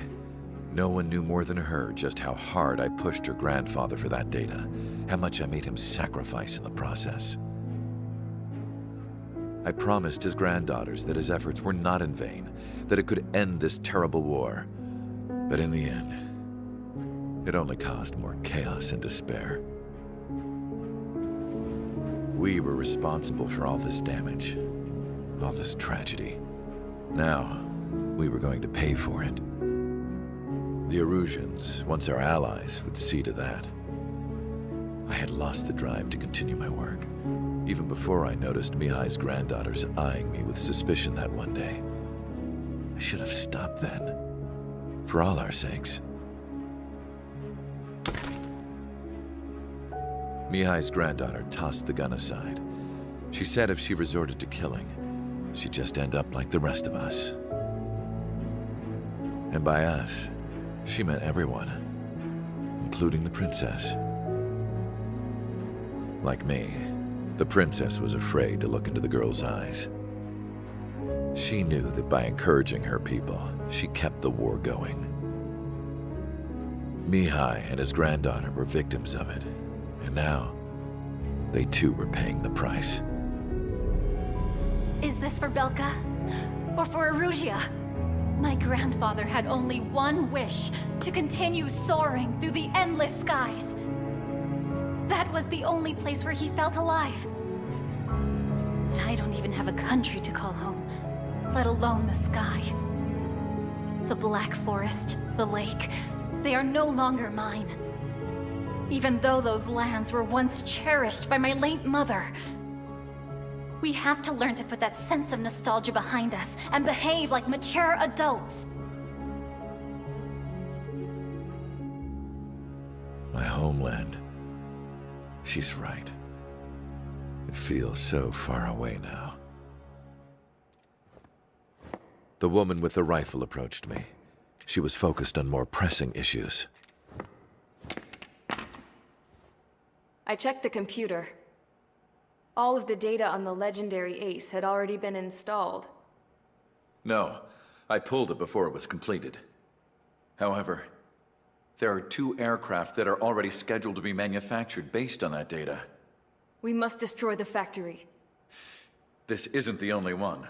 No one knew more than her just how hard I pushed her grandfather for that data, how much I made him sacrifice in the process. I promised his granddaughters that his efforts were not in vain, that it could end this terrible war. But in the end, it only caused more chaos and despair. We were responsible for all this damage, all this tragedy. Now, we were going to pay for it. The Erusians, once our allies, would see to that. I had lost the drive to continue my work, even before I noticed Mihai's granddaughters eyeing me with suspicion that one day. I should have stopped then, for all our sakes. Mihai's granddaughter tossed the gun aside. She said if she resorted to killing, she'd just end up like the rest of us. And by us, she meant everyone, including the princess. Like me, the princess was afraid to look into the girl's eyes. She knew that by encouraging her people, she kept the war going. Mihai and his granddaughter were victims of it, and now, they too were paying the price. Is this for Belka? Or for Erusia? My grandfather had only one wish, to continue soaring through the endless skies. That was the only place where he felt alive. But I don't even have a country to call home, let alone the sky. The Black Forest, the lake, they are no longer mine. Even though those lands were once cherished by my late mother. We have to learn to put that sense of nostalgia behind us and behave like mature adults. My homeland. She's right. It feels so far away now. The woman with the rifle approached me. She was focused on more pressing issues. I checked the computer. All of the data on the legendary Ace had already been installed. No, I pulled it before it was completed. However, there are 2 aircraft that are already scheduled to be manufactured based on that data. We must destroy the factory. This isn't the only one.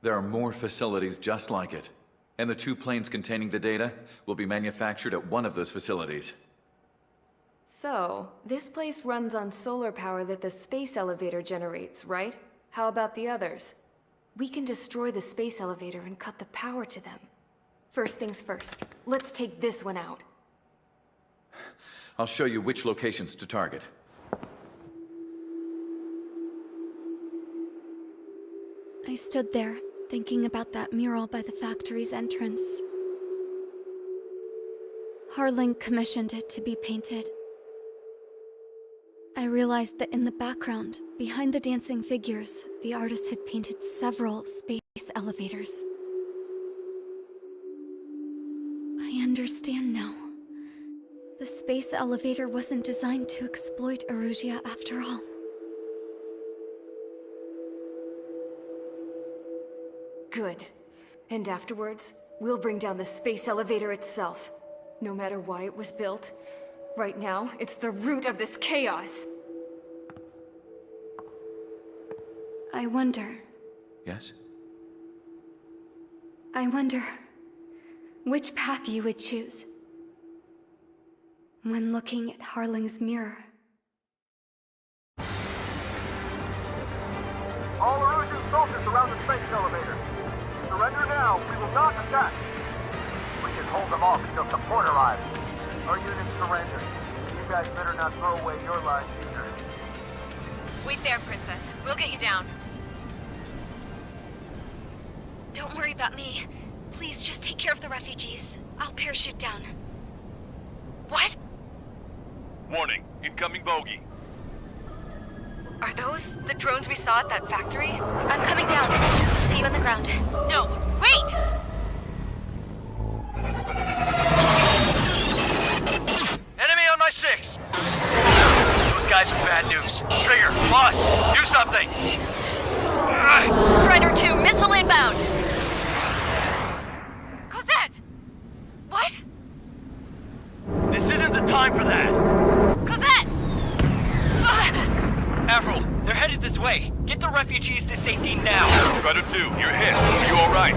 There are more facilities just like it, and the 2 planes containing the data will be manufactured at one of those facilities. So, this place runs on solar power that the space elevator generates, right? How about the others? We can destroy the space elevator and cut the power to them. First things first, let's take this one out. I'll show you which locations to target. I stood there, thinking about that mural by the factory's entrance. Harling commissioned it to be painted. I realized that in the background, behind the dancing figures, the artist had painted several space elevators. I understand now. The space elevator wasn't designed to exploit Erusia after all. Good. And afterwards, we'll bring down the space elevator itself. No matter why it was built, right now, it's the root of this chaos. I wonder. Yes? I wonder which path you would choose when looking at Harling's mirror. All Erusian soldiers around the space elevator. Surrender now. We will not attack. We can hold them off until support arrives. Our units surrender. You guys better not throw away your lives either. Wait there, Princess. We'll get you down. Don't worry about me. Please just take care of the refugees. I'll parachute down. What? Warning. Incoming bogey. Are those the drones we saw at that factory? I'm coming down. I'll see you on the ground. No, wait! Enemy on my 6! Those guys are bad news. Trigger, boss, do something! Strider 2, missile inbound! Cossette! What? time for that! Cossette! Avril, they're headed this way. Get the refugees to safety now. Strider 2, you're hit. Are you alright?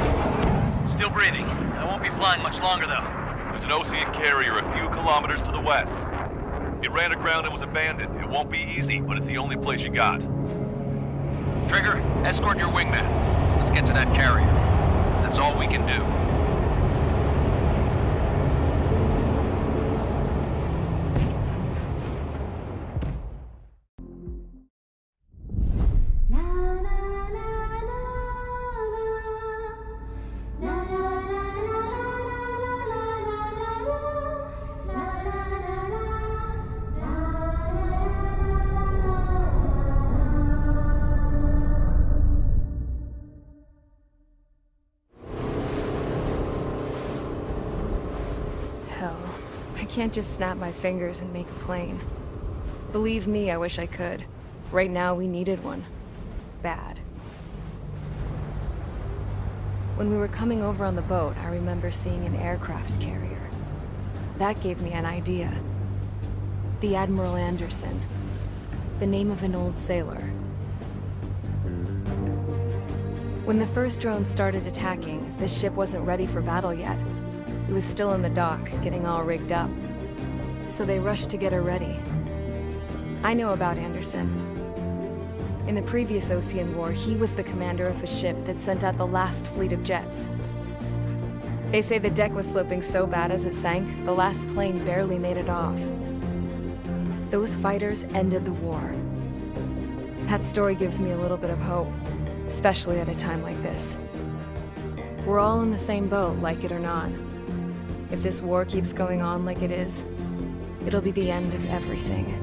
Still breathing. I won't be flying much longer, though. There's an Osean carrier a few kilometers to the west. It ran aground and was abandoned. It won't be easy, but it's the only place you got. Trigger, escort your wingman. Let's get to that carrier. That's all we can do. Hell, I can't just snap my fingers and make a plane. Believe me, I wish I could. Right now, we needed one. Bad. When we were coming over on the boat, I remember seeing an aircraft carrier. That gave me an idea. The Admiral Andersen. The name of an old sailor. When the first drone started attacking, the ship wasn't ready for battle yet. It was still in the dock, getting all rigged up. So they rushed to get her ready. I know about Andersen. In the previous Osean War, he was the commander of a ship that sent out the last fleet of jets. They say the deck was sloping so bad as it sank, the last plane barely made it off. Those fighters ended the war. That story gives me a little bit of hope, especially at a time like this. We're all in the same boat, like it or not. If this war keeps going on like it is, it'll be the end of everything.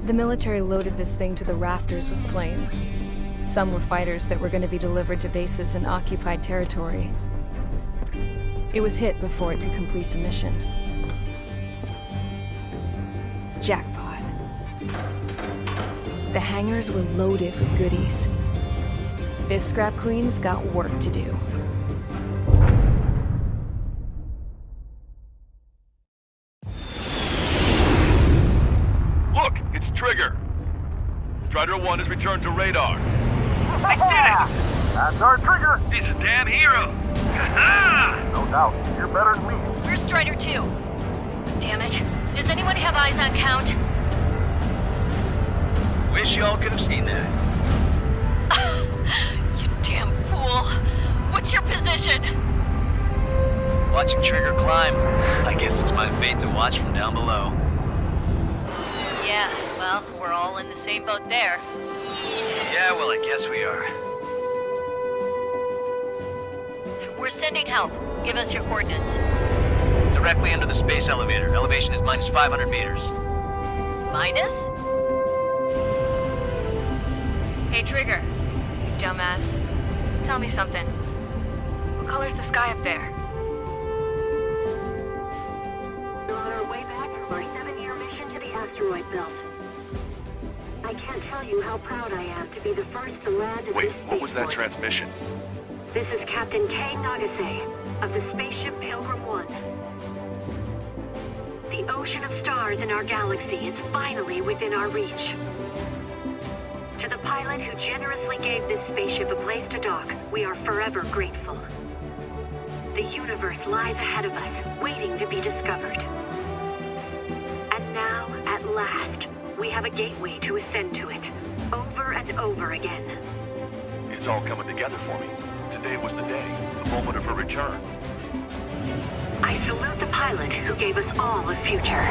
The military loaded this thing to the rafters with planes. Some were fighters that were going to be delivered to bases in occupied territory. It was hit before it could complete the mission. Jackpot. The hangars were loaded with goodies. This scrap queen's got work to do. Look, it's Trigger. Strider 1 has returned to radar. I did it! That's our Trigger! He's a damn hero! No doubt. You're better than me. Where's Strider 2? Damn it. Does anyone have eyes on Count? Wish y'all could have seen that. You damn fool. What's your position? Watching Trigger climb. I guess it's my fate to watch from down below. Yeah, well, we're all in the same boat there. Yeah, well, I guess we are. We're sending help. Give us your coordinates. Directly under the space elevator. Elevation is minus 500 meters. Minus? Hey, Trigger. You dumbass. Tell me something. What color's the sky up there? We're on our way back from our 7-year mission to the asteroid belt. I can't tell you how proud I am to be the first to land at Wait, this what was that spaceport. transmission? This is Captain Kei Nagase of the spaceship Pilgrim 1. The ocean of stars in our galaxy is finally within our reach. To the pilot who generously gave this spaceship a place to dock, we are forever grateful. The universe lies ahead of us, waiting to be discovered. And now, at last, we have a gateway to ascend to it, over and over again. It's all coming together for me. Today was the day, the moment of her return. I salute the pilot who gave us all a future.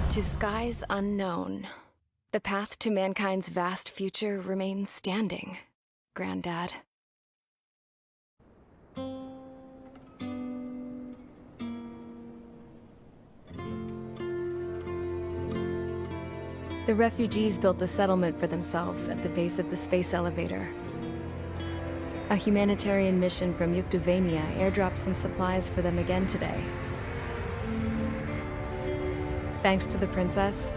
To skies unknown, the path to mankind's vast future remains standing, Granddad. The refugees built the settlement for themselves at the base of the space elevator. A humanitarian mission from Yuktovania airdropped some supplies for them again today. Thanks to the princess,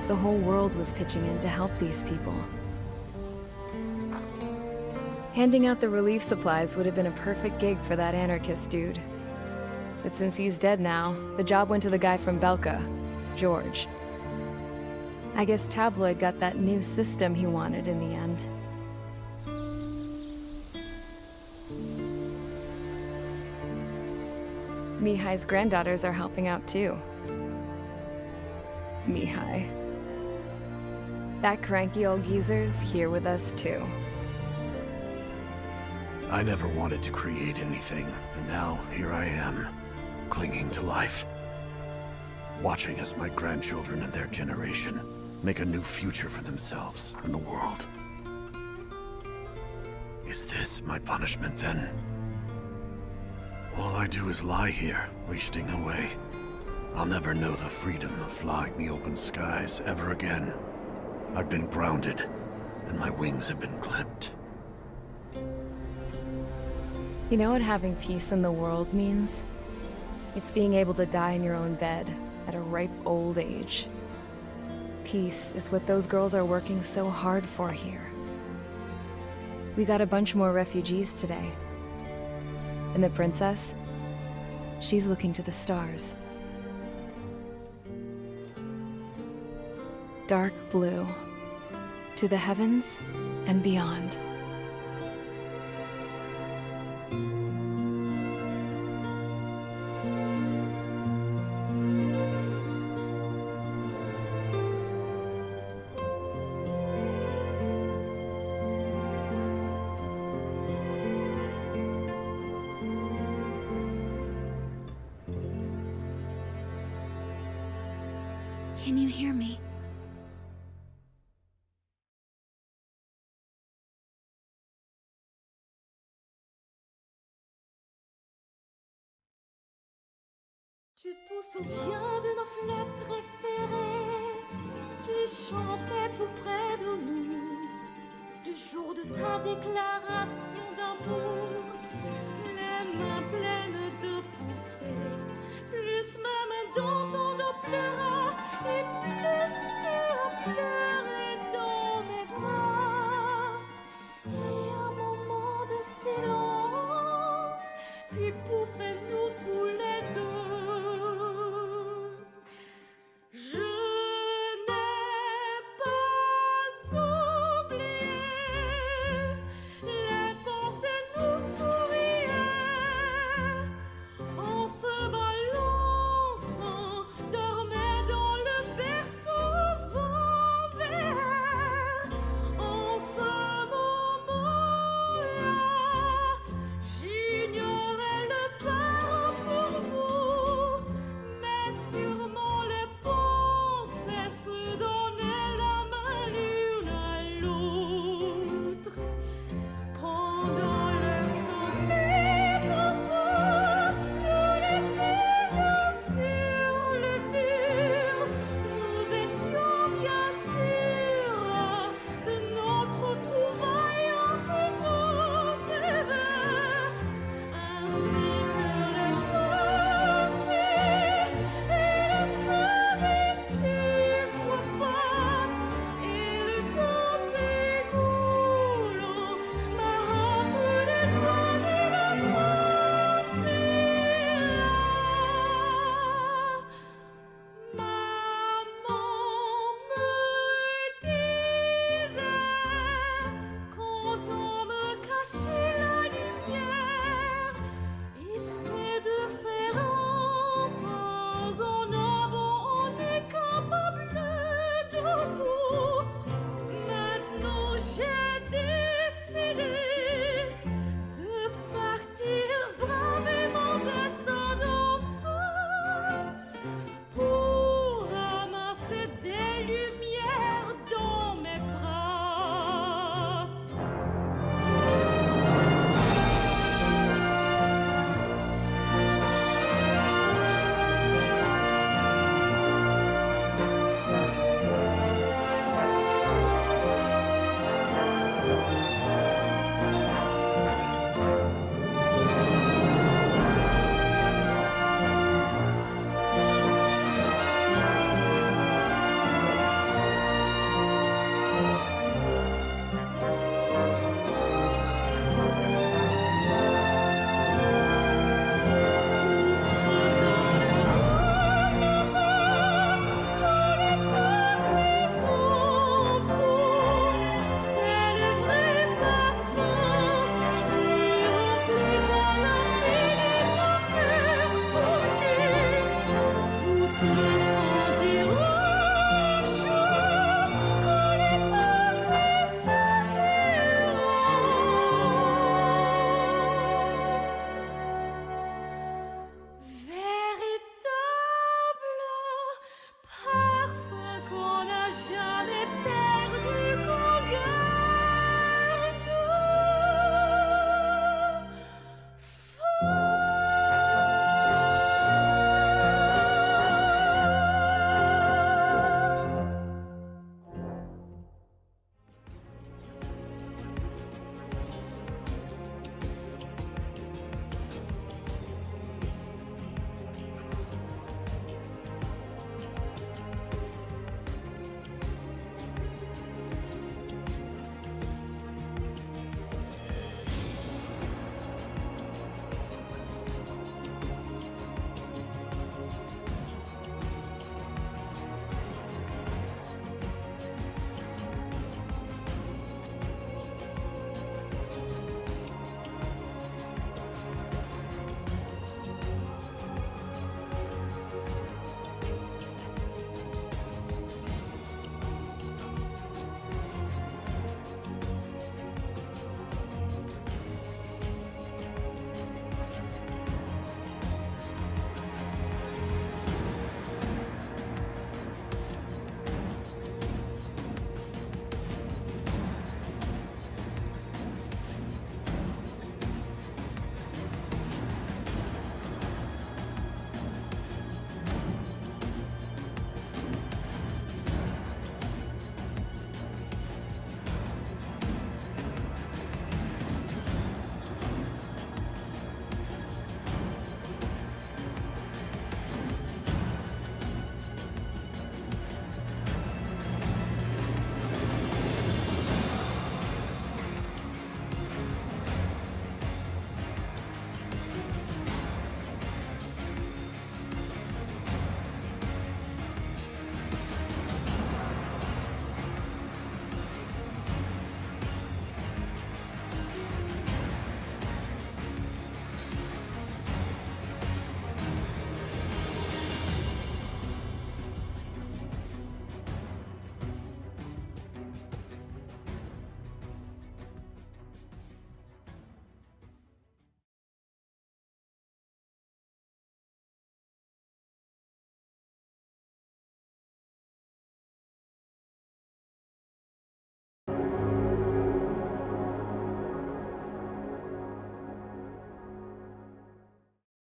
the whole world was pitching in to help these people. Handing out the relief supplies would have been a perfect gig for that anarchist dude. But since he's dead now, the job went to the guy from Belka, George. I guess Tabloid got that new system he wanted in the end. Mihai's granddaughters are helping out too. Mihai. That cranky old geezer's here with us too. I never wanted to create anything, and now here I am, clinging to life. Watching as my grandchildren and their generation make a new future for themselves and the world. Is this my punishment then? All I do is lie here, wasting away. I'll never know the freedom of flying the open skies ever again. I've been grounded, and my wings have been clipped. You know what having peace in the world means? It's being able to die in your own bed at a ripe old age. Peace is what those girls are working so hard for here. We got a bunch more refugees today. And the princess? She's looking to the stars. Dark blue. To the heavens and beyond. Can you hear me? Tu te souviens de nos fleurs préférées qui chantaient tout près de nous, du jour de ta déclaration d'amour.